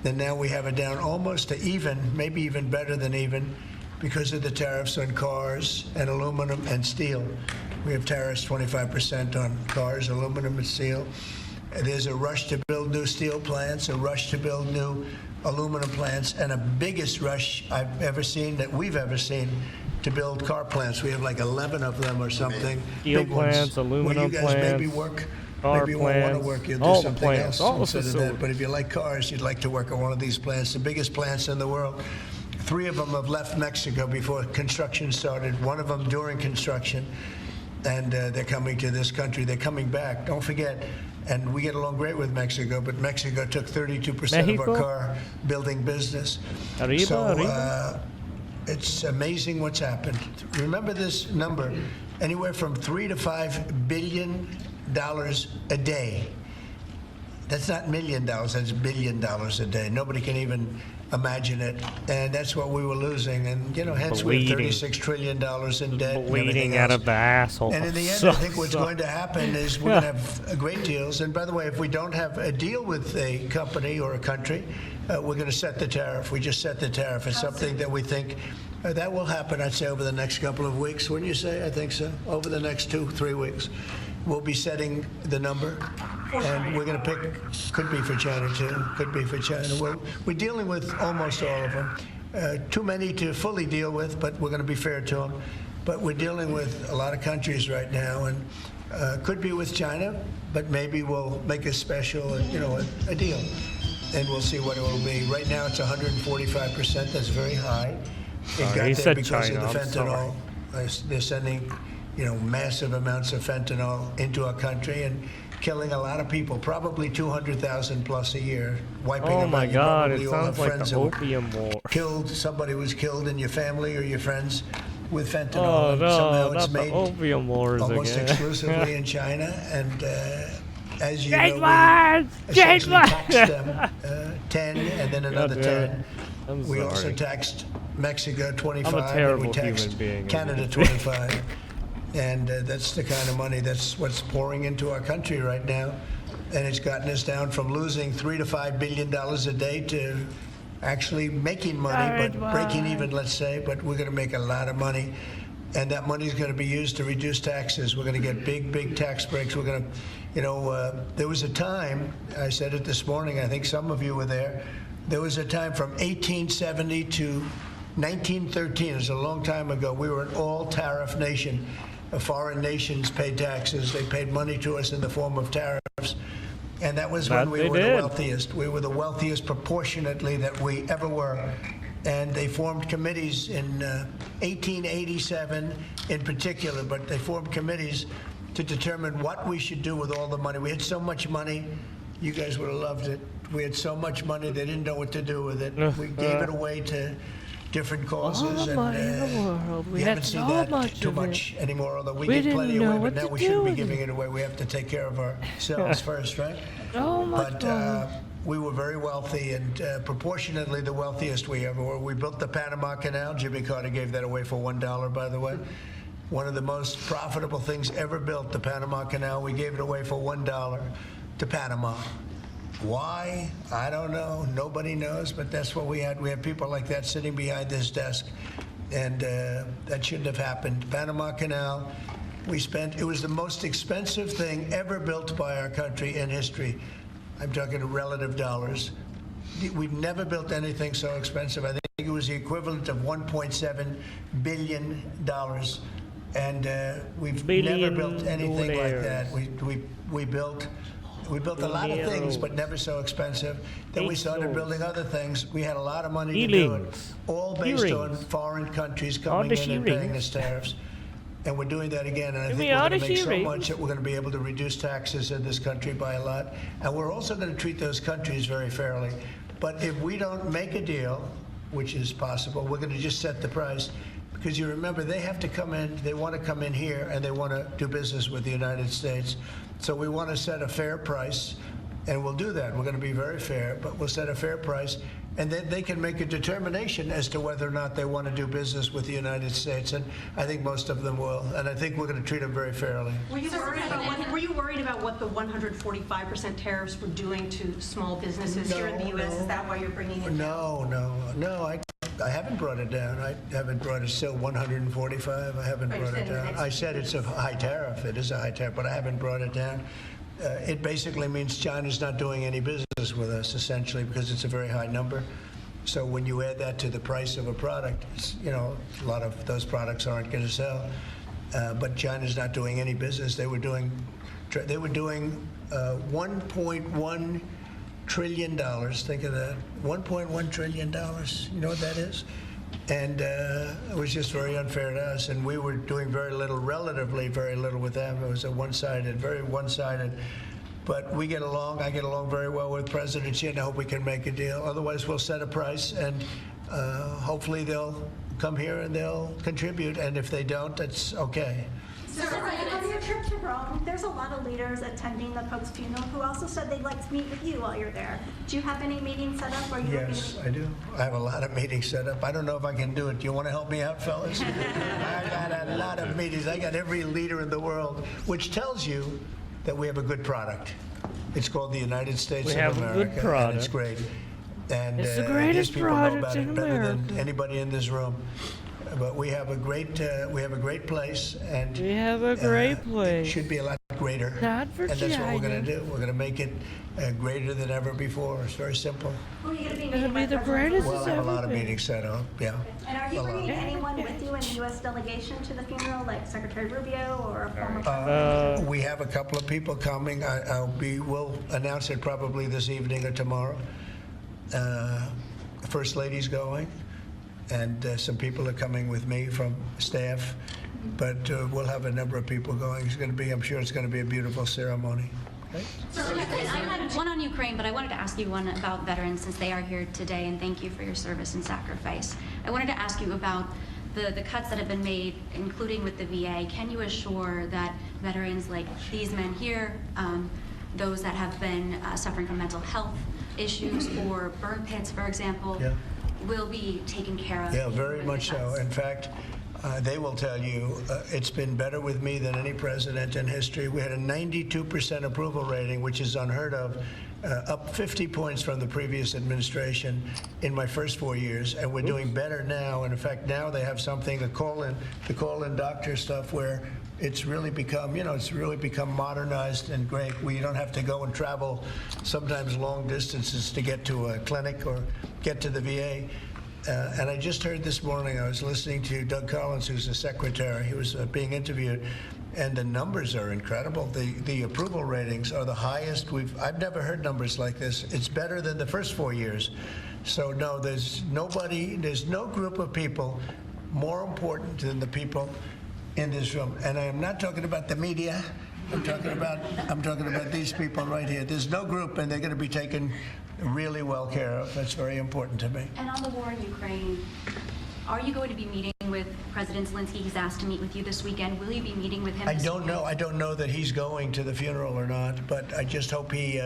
[SPEAKER 2] And now we have it down almost to even, maybe even better than even, because of the tariffs on cars and aluminum and steel. We have tariffs 25% on cars, aluminum and steel. There's a rush to build new steel plants, a rush to build new aluminum plants, and a biggest rush I've ever seen, that we've ever seen, to build car plants. We have like 11 of them or something.
[SPEAKER 1] Steel
[SPEAKER 2] big
[SPEAKER 1] plants,
[SPEAKER 2] ones.
[SPEAKER 1] aluminum
[SPEAKER 2] Where you guys
[SPEAKER 1] plants,
[SPEAKER 2] maybe work,
[SPEAKER 1] car
[SPEAKER 2] maybe you won't want to
[SPEAKER 1] plants,
[SPEAKER 2] work. You'll
[SPEAKER 1] all
[SPEAKER 2] do
[SPEAKER 1] the
[SPEAKER 2] something
[SPEAKER 1] plants,
[SPEAKER 2] else
[SPEAKER 1] all the
[SPEAKER 2] instead of that.
[SPEAKER 1] facilities.
[SPEAKER 2] But if you like cars, you'd like to work at one of these plants, the biggest plants in the world. 3 of them have left Mexico before construction started, 1 of them during construction, and they're coming to this country. They're coming back. Don't forget, and we get along great with Mexico, but Mexico took 32% of our car building business.
[SPEAKER 1] Arriba.
[SPEAKER 2] It's amazing what's happened. Remember this number, anywhere from $3 to $5 billion a day. That's not $1 million, that's $1 billion a day. Nobody can even imagine it. And that's what we were losing. And, hence we have $36 trillion in debt.
[SPEAKER 1] Bleeding out of the asshole.
[SPEAKER 2] And in the end, I think what's going to happen is we're going to have great deals. And by the way, if we don't have a deal with a company or a country, we're going to set the tariff. We just set the tariff. It's something that we think that will happen, I'd say, over the next couple of weeks. Wouldn't you say? I think so. Over the next 2-3 weeks. We'll be setting the number. And we're going to pick, could be for China too, could be for China. We're dealing with almost all of them. Too many to fully deal with, but we're going to be fair to them. But we're dealing with a lot of countries right now, and could be with China, but maybe we'll make a special, a deal. And we'll see what it will be. Right now it's 145%. That's very high. It got
[SPEAKER 1] he
[SPEAKER 2] there
[SPEAKER 1] said
[SPEAKER 2] because
[SPEAKER 1] China,
[SPEAKER 2] of the
[SPEAKER 1] I'm
[SPEAKER 2] fentanyl. They're sending, massive amounts of fentanyl into our country and killing a lot of people, probably 200,000 plus a year, wiping
[SPEAKER 1] Oh
[SPEAKER 2] them
[SPEAKER 1] my
[SPEAKER 2] out.
[SPEAKER 1] God,
[SPEAKER 2] You
[SPEAKER 1] it
[SPEAKER 2] probably all have
[SPEAKER 1] sounds like
[SPEAKER 2] friends
[SPEAKER 1] the
[SPEAKER 2] who were
[SPEAKER 1] opium war.
[SPEAKER 2] killed. Somebody was killed in your family or your friends with fentanyl.
[SPEAKER 1] Oh
[SPEAKER 2] and
[SPEAKER 1] no,
[SPEAKER 2] somehow
[SPEAKER 1] not
[SPEAKER 2] it's
[SPEAKER 1] the
[SPEAKER 2] made
[SPEAKER 1] opium wars
[SPEAKER 2] almost
[SPEAKER 1] again.
[SPEAKER 2] exclusively in China. And as you
[SPEAKER 1] Jade
[SPEAKER 2] know,
[SPEAKER 1] Mines!
[SPEAKER 2] we
[SPEAKER 1] Jade
[SPEAKER 2] essentially
[SPEAKER 1] Mines!
[SPEAKER 2] taxed them 10 and then another
[SPEAKER 1] God damn it.
[SPEAKER 2] 10.
[SPEAKER 1] I'm
[SPEAKER 2] We also
[SPEAKER 1] sorry.
[SPEAKER 2] taxed Mexico 25,
[SPEAKER 1] I'm a terrible
[SPEAKER 2] and we taxed
[SPEAKER 1] human being.
[SPEAKER 2] Canada 25. And that's the kind of money that's what's pouring into our country right now. And it's gotten us down from losing $3 to $5 billion a day to actually making money, but breaking even, let's say. But we're going to make a lot of money. And that money is going to be used to reduce taxes. We're going to get big tax breaks. We're going to, there was a time, I said it this morning, I think some of you were there, there was a time from 1870 to 1913, it was a long time ago, we were an all-tariff nation. Foreign nations paid taxes. They paid money to us in the form of tariffs. And that was when we were the wealthiest. We were the wealthiest proportionately that we ever were. And they formed committees in 1887 in particular, but they formed committees to determine what we should do with all the money. We had so much money, you guys would have loved it. We had so much money, they didn't know what to do with it. We gave it away to different causes.
[SPEAKER 1] All the money in the world. We
[SPEAKER 2] you
[SPEAKER 1] had
[SPEAKER 2] haven't seen
[SPEAKER 1] so
[SPEAKER 2] that
[SPEAKER 1] much
[SPEAKER 2] too
[SPEAKER 1] of
[SPEAKER 2] much
[SPEAKER 1] it.
[SPEAKER 2] anymore, although we
[SPEAKER 1] We
[SPEAKER 2] give plenty
[SPEAKER 1] didn't know
[SPEAKER 2] away,
[SPEAKER 1] what
[SPEAKER 2] but now
[SPEAKER 1] to
[SPEAKER 2] we
[SPEAKER 1] do
[SPEAKER 2] shouldn't be
[SPEAKER 1] with
[SPEAKER 2] giving
[SPEAKER 1] it.
[SPEAKER 2] it away. We have to take care of ourselves first, right?
[SPEAKER 1] So much
[SPEAKER 2] But we were very wealthy and proportionately the wealthiest we ever were. We built the Panama Canal. Jimmy Carter gave that away for $1, by the way. One of the most profitable things ever built, the Panama Canal. We gave it away for $1 to Panama. Why? I don't know. Nobody knows, but that's what we had. We had people like that sitting behind this desk, and that shouldn't have happened. Panama Canal, it was the most expensive thing ever built by our country in history. I'm talking relative dollars. We've never built anything so expensive. I think it was the equivalent of $1.7 billion. And we've never built anything like that. We built a lot of things, but never so expensive. Then we started building other things. We had a lot of money to do it, all based on foreign countries coming in and paying us tariffs. And we're doing that again, and I think
[SPEAKER 1] We
[SPEAKER 2] we're
[SPEAKER 1] ought
[SPEAKER 2] going
[SPEAKER 1] to
[SPEAKER 2] to make so
[SPEAKER 1] hear it.
[SPEAKER 2] much that we're going to be able to reduce taxes in this country by a lot. And we're also going to treat those countries very fairly. But if we don't make a deal, which is possible, we're going to just set the price. Because you remember, they have to come in, they want to come in here, and they want to do business with the United States. So we want to set a fair price, and we'll do that. We're going to be very fair, but we'll set a fair price, and then they can make a determination as to whether or not they want to do business with the United States. And I think most of them will, and I think we're going to treat them very fairly.
[SPEAKER 13] Were you worried about what the 145% tariffs were doing to small businesses here in the U.S.? Is that why you're bringing it down?
[SPEAKER 2] No. I haven't brought it down. I haven't brought it still 145. I haven't brought it down. I said it's a high tariff. It is a high tariff, but I haven't brought it down. It basically means China's not doing any business with us, essentially, because it's a very high number. So when you add that to the price of a product, a lot of those products aren't going to sell. But China's not doing any business. They were doing $1.1 trillion. Think of that, $1.1 trillion. You know what that is? And it was just very unfair to us, and we were doing very little, relatively very little with them. It was a very one-sided. But we get along. I get along very well with President Xi, and I hope we can make a deal. Otherwise, we'll set a price, and hopefully they'll come here and they'll contribute. And if they don't, that's okay.
[SPEAKER 14] On your trip to Rome, there's a lot of leaders attending the Pope's funeral who also said they'd like to meet with you while you're there. Do you have any meetings set up? Or
[SPEAKER 2] Yes, I do. I have a lot of meetings set up. I don't know if I can do it. Do you want to help me out, fellas? I got a lot of meetings. I got every leader in the world, which tells you that we have a good product. It's called the United States of America.
[SPEAKER 1] We have a good product.
[SPEAKER 2] And it's great. And
[SPEAKER 1] It's the greatest
[SPEAKER 2] people know
[SPEAKER 1] product
[SPEAKER 2] about
[SPEAKER 1] in
[SPEAKER 2] it better than
[SPEAKER 1] America.
[SPEAKER 2] anybody in this room. But we have a great place, and
[SPEAKER 1] We have a great
[SPEAKER 2] it
[SPEAKER 1] place.
[SPEAKER 2] should be a lot greater.
[SPEAKER 1] Not
[SPEAKER 2] And that's what we're going
[SPEAKER 1] Virginia.
[SPEAKER 2] to do. We're going to make it greater than ever before. It's very simple.
[SPEAKER 14] Who are you going to be
[SPEAKER 1] It'll
[SPEAKER 14] meeting
[SPEAKER 1] be
[SPEAKER 14] with?
[SPEAKER 1] the greatest
[SPEAKER 2] Well, I have a lot of
[SPEAKER 1] ever been.
[SPEAKER 2] meetings set up, yeah.
[SPEAKER 14] And are you
[SPEAKER 2] A lot.
[SPEAKER 14] bringing anyone with you in the U.S. delegation to the funeral, like Secretary Rubio or a former president?
[SPEAKER 2] We have a couple of people coming. We'll announce it probably this evening or tomorrow. The First Lady's going, and some people are coming with me from staff. But we'll have a number of people going. I'm sure it's going to be a beautiful ceremony. Okay?
[SPEAKER 15] I had one on Ukraine, but I wanted to ask you one about veterans since they are here today, and thank you for your service and sacrifice. I wanted to ask you about the cuts that have been made, including with the VA. Can you assure that veterans like these men here, those that have been suffering from mental health issues or burn pits, for example, will be taken care of?
[SPEAKER 2] Yeah, very much so.
[SPEAKER 15] cuts?
[SPEAKER 2] In fact, they will tell you it's been better with me than any president in history. We had a 92% approval rating, which is unheard of, up 50 points from the previous administration in my first 4 years, and we're doing better now. And in fact, now they have something, the call-in doctor stuff, where it's really become, modernized and great. We don't have to go and travel sometimes long distances to get to a clinic or get to the VA. And I just heard this morning, I was listening to Doug Collins, who's the secretary. He was being interviewed, and the numbers are incredible. The approval ratings are the highest I've never heard numbers like this. It's better than the first 4 years. So no, there's no group of people more important than the people in this room. And I am not talking about the media. I'm talking about these people right here. There's no group, and they're going to be taken really well care of. That's very important to me.
[SPEAKER 15] And on the war in Ukraine, are you going to be meeting with President Zelensky? He's asked to meet with you this weekend. Will you be meeting with him?
[SPEAKER 2] I don't know. I don't know that he's going to the funeral or not, but I just hope he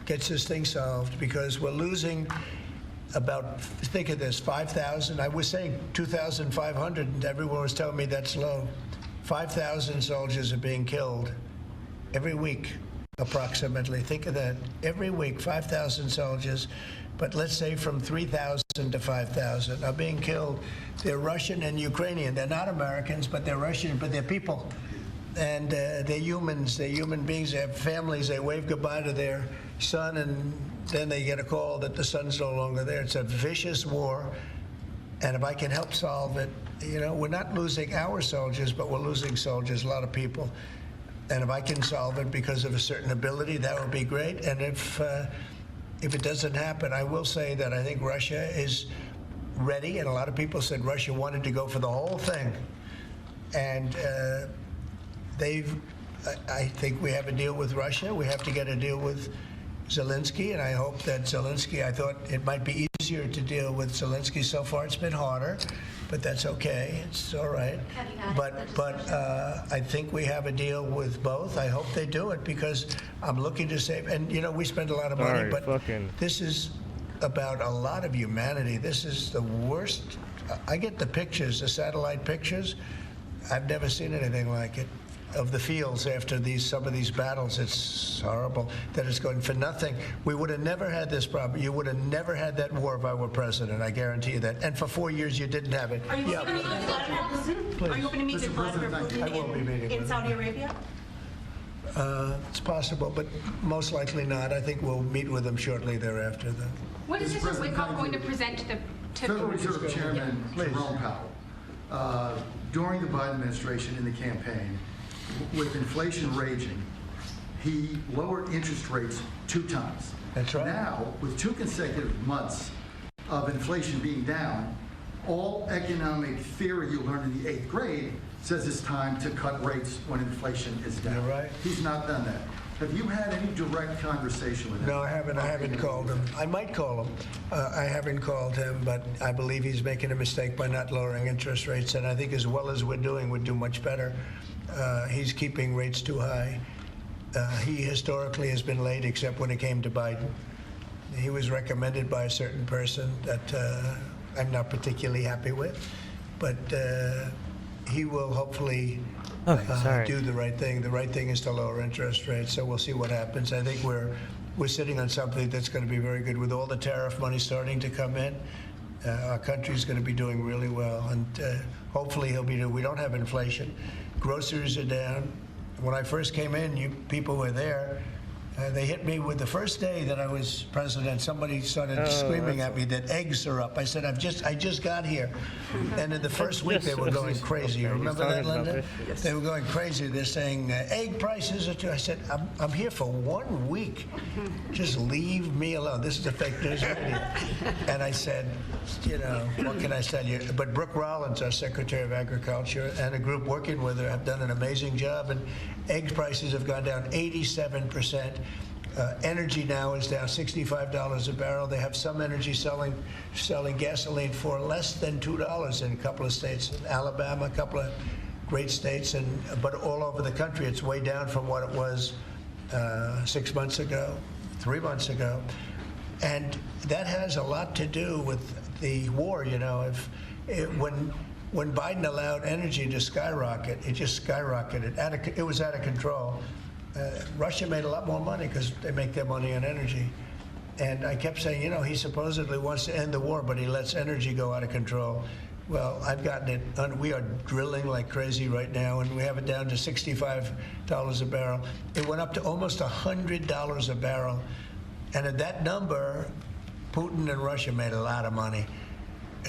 [SPEAKER 2] gets this thing solved, because we're losing about, think of this, 5,000. I was saying 2,500, and everyone was telling me that's low. 5,000 soldiers are being killed every week, approximately. Think of that. Every week, 5,000 soldiers, but let's say from 3,000 to 5,000 are being killed. They're Russian and Ukrainian. They're not Americans, but they're Russian, but they're people. And they're humans. They're human beings. They have families. They wave goodbye to their son, and then they get a call that the son's no longer there. It's a vicious war. And if I can help solve it, we're not losing our soldiers, but we're losing soldiers, a lot of people. And if I can solve it because of a certain ability, that would be great. And if it doesn't happen, I will say that I think Russia is ready. And a lot of people said Russia wanted to go for the whole thing. And I think we have a deal with Russia. We have to get a deal with Zelensky, and I hope that Zelensky, I thought it might be easier to deal with Zelensky. So far it's been harder, but that's okay. It's all right. But I think we have a deal with both. I hope they do it because I'm looking to save, and you know, we spend a lot of money, but this is about a lot of humanity. This is the worst. I get the pictures, the satellite pictures. I've never seen anything like it. Of the fields after some of these battles. It's horrible that it's going for nothing. We would have never had this problem. You would have never had that war if I were president. I guarantee you that. And for 4 years you didn't have it.
[SPEAKER 13] Are you going to meet with Vladimir Putin? Are you going to meet with Vladimir Putin in Saudi Arabia?
[SPEAKER 2] It's possible, but most likely not. I think we'll meet with him shortly thereafter. Then.
[SPEAKER 16] What is Mr. Wickoff going to present to the
[SPEAKER 17] Federal Reserve Chairman Jerome Powell, during the Biden administration in the campaign, with inflation raging, he lowered interest rates 2 times.
[SPEAKER 2] That's right.
[SPEAKER 17] Now, with 2 consecutive months of inflation being down, all economic theory you learned in the 8th grade says it's time to cut rates when inflation is down.
[SPEAKER 2] You're right.
[SPEAKER 17] He's not done that. Have you had any direct conversation with him?
[SPEAKER 2] No, I haven't. I haven't called him. I might call him. I haven't called him, but I believe he's making a mistake by not lowering interest rates. And I think as well as we're doing, we'd do much better. He's keeping rates too high. He historically has been late, except when it came to Biden. He was recommended by a certain person that I'm not particularly happy with, but he will hopefully do the right thing. The right thing is to lower interest rates, so we'll see what happens. I think we're sitting on something that's going to be very good. With all the tariff money starting to come in, our country's going to be doing really well, and hopefully we don't have inflation. Groceries are down. When I first came in, you people were there. They hit me with the first day that I was president. Somebody started screaming at me that eggs are up. I said, I just got here. And in the first week, they were going crazy. Remember that, Linda? Yes. They were going crazy. They're saying, egg prices are too. I said, I'm here for 1 week. Just leave me alone. This is a fake news radio. And I said, you know, what can I tell you? But Brooke Rollins, our Secretary of Agriculture, and a group working with her have done an amazing job. And egg prices have gone down 87%. Energy now is down $65 a barrel. They have some energy selling gasoline for less than $2 in a couple of states, in Alabama, a couple of great states, but all over the country it's way down from what it was 6 months ago, 3 months ago. And that has a lot to do with the war. You know, when Biden allowed energy to skyrocket, it just skyrocketed. It was out of control. Russia made a lot more money because they make their money on energy. And I kept saying, you know, he supposedly wants to end the war, but he lets energy go out of control. Well, I've gotten it. We are drilling like crazy right now, and we have it down to $65 a barrel. It went up to almost $100 a barrel. And at that number, Putin and Russia made a lot of money.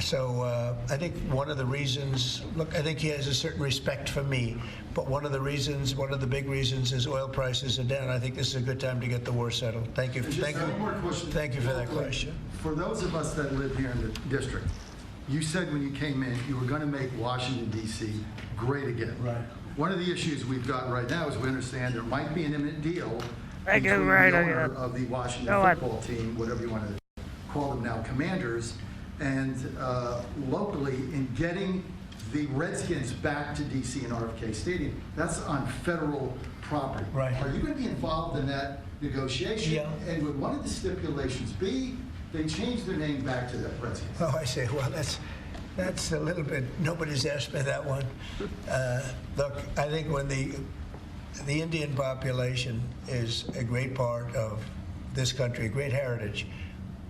[SPEAKER 2] So I think one of the reasons, look, I think he has a certain respect for me, but one of the big reasons is oil prices are down. I think this is a good time to get the war settled. Thank you. Thank you for that question.
[SPEAKER 17] For those of us that live here in the district, you said when you came in you were going to make Washington, D.C. great again.
[SPEAKER 2] Right.
[SPEAKER 17] One of the issues we've got right now is we understand there might be an imminent deal between the owner of the Washington football team, whatever you want to call them now, Commanders, and locally in getting the Redskins back to D.C. and RFK Stadium. That's on federal property.
[SPEAKER 2] Right.
[SPEAKER 17] Are you going to be involved in that negotiation?
[SPEAKER 2] Yeah.
[SPEAKER 17] And would one of the stipulations be they change their name back to the Redskins?
[SPEAKER 2] Oh, I say, well, that's a little bit, nobody's asked me that one. Look, I think when the Indian population is a great part of this country, a great heritage.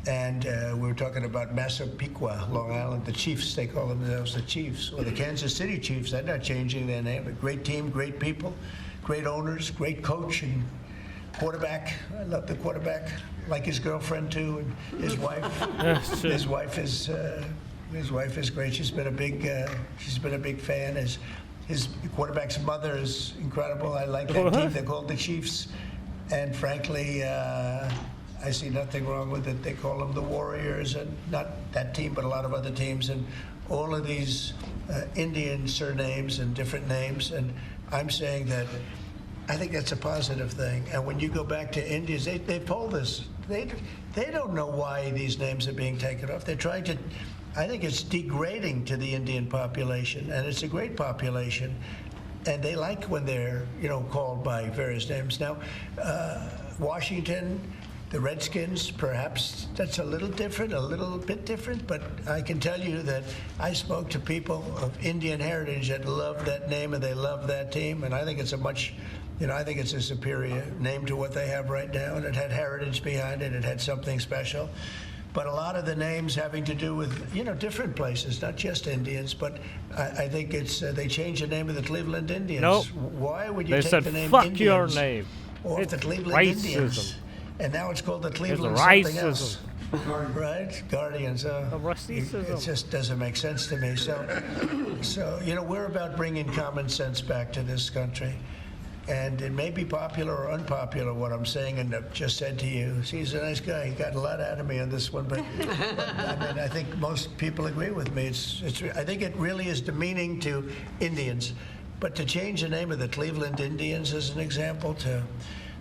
[SPEAKER 2] And we were talking about Massapequa, Long Island, the Chiefs, they call themselves the Chiefs, or the Kansas City Chiefs. They're not changing their name. A great team, great people, great owners, great coach and quarterback. I love the quarterback, like his girlfriend too, and his wife. His wife is great. She's been a big fan. His quarterback's mother is incredible. I like that team. They're called the Chiefs, and frankly, I see nothing wrong with it. They call them the Warriors, and not that team, but a lot of other teams. And all of these Indian surnames and different names, and I'm saying that I think that's a positive thing. And when you go back to Indians, they've told us they don't know why these names are being taken off. They're trying to. I think it's degrading to the Indian population, and it's a great population, and they like when they're called by various names. Now, Washington, the Redskins, perhaps that's a little bit different, but I can tell you that I spoke to people of Indian heritage that love that name and they love that team, and I think it's I think it's a superior name to what they have right now, and it had heritage behind it. It had something special. But a lot of the names having to do with, different places, not just Indians, but I think it's, they changed the name of the Cleveland Indians.
[SPEAKER 1] Nope.
[SPEAKER 2] Why would you
[SPEAKER 1] They
[SPEAKER 2] take
[SPEAKER 1] said,
[SPEAKER 2] the name
[SPEAKER 1] fuck
[SPEAKER 2] Indians
[SPEAKER 1] your name.
[SPEAKER 2] off
[SPEAKER 1] It's
[SPEAKER 2] the Cleveland
[SPEAKER 1] racism.
[SPEAKER 2] Indians? And now it's called the Cleveland
[SPEAKER 1] It's
[SPEAKER 2] something
[SPEAKER 1] racism.
[SPEAKER 2] else. Right? Guardians.
[SPEAKER 1] Racism.
[SPEAKER 2] It just doesn't make sense to me. So, we're about bringing common sense back to this country. And it may be popular or unpopular what I'm saying and I've just said to you. He's a nice guy. He got a lot out of me on this one, but I think most people agree with me. I think it really is demeaning to Indians. But to change the name of the Cleveland Indians as an example to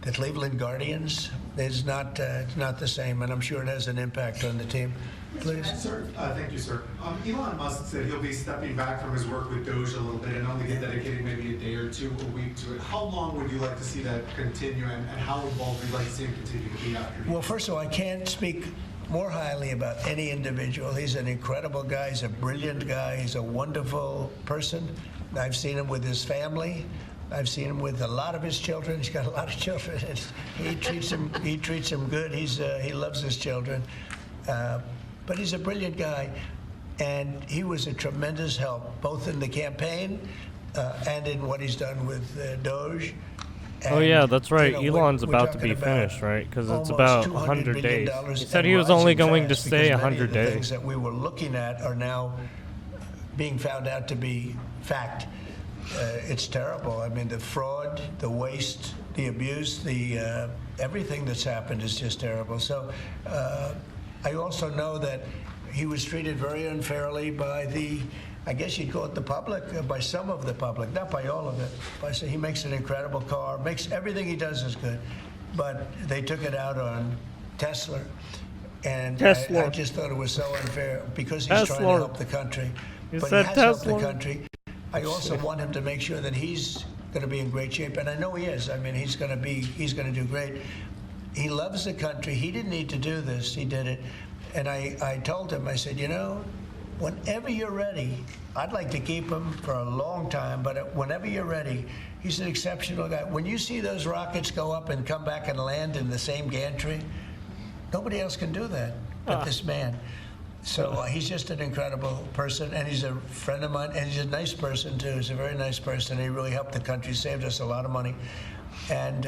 [SPEAKER 2] the Cleveland Guardians is not the same, and I'm sure it has an impact on the team. Please.
[SPEAKER 18] Sir, thank you, sir. Elon Musk said he'll be stepping back from his work with Doge a little bit and only dedicating maybe a day or two a week to it. How long would you like to see that continue, and how involved would you like to see him continue to be after?
[SPEAKER 2] Well, first of all, I can't speak more highly about any individual. He's an incredible guy. He's a brilliant guy. He's a wonderful person. I've seen him with his family. I've seen him with a lot of his children. He's got a lot of children. He treats them good. He loves his children. But he's a brilliant guy, and he was a tremendous help, both in the campaign and in what he's done with Doge.
[SPEAKER 1] Oh yeah, that's right. Elon's
[SPEAKER 2] we're
[SPEAKER 1] about to be
[SPEAKER 2] talking
[SPEAKER 1] finished, right? Because it's
[SPEAKER 2] almost
[SPEAKER 1] about
[SPEAKER 2] $200
[SPEAKER 1] 100
[SPEAKER 2] billion
[SPEAKER 1] days. He
[SPEAKER 2] and
[SPEAKER 1] said he was only
[SPEAKER 2] rising
[SPEAKER 1] going to
[SPEAKER 2] fast
[SPEAKER 1] stay
[SPEAKER 2] because many of
[SPEAKER 1] 100
[SPEAKER 2] the
[SPEAKER 1] days.
[SPEAKER 2] things that we were looking at are now being found out to be fact. It's terrible. I mean, the fraud, the waste, the abuse, the everything that's happened is just terrible. So I also know that he was treated very unfairly by I guess you'd call it the public, by some of the public, not by all of it. He makes an incredible car, everything he does is good, but they took it out on Tesla. And I just thought it was so unfair because he's trying to help the country. But he has helped the country. I also want him to make sure that he's going to be in great shape, and I know he is. I mean, he's going to do great. He loves the country. He didn't need to do this. He did it. And I told him, I said, whenever you're ready, I'd like to keep him for a long time, but whenever you're ready, he's an exceptional guy. When you see those rockets go up and come back and land in the same gantry, nobody else can do that but this man. So he's just an incredible person, and he's a friend of mine, and he's a nice person, too. He's a very nice person. He really helped the country, saved us a lot of money. And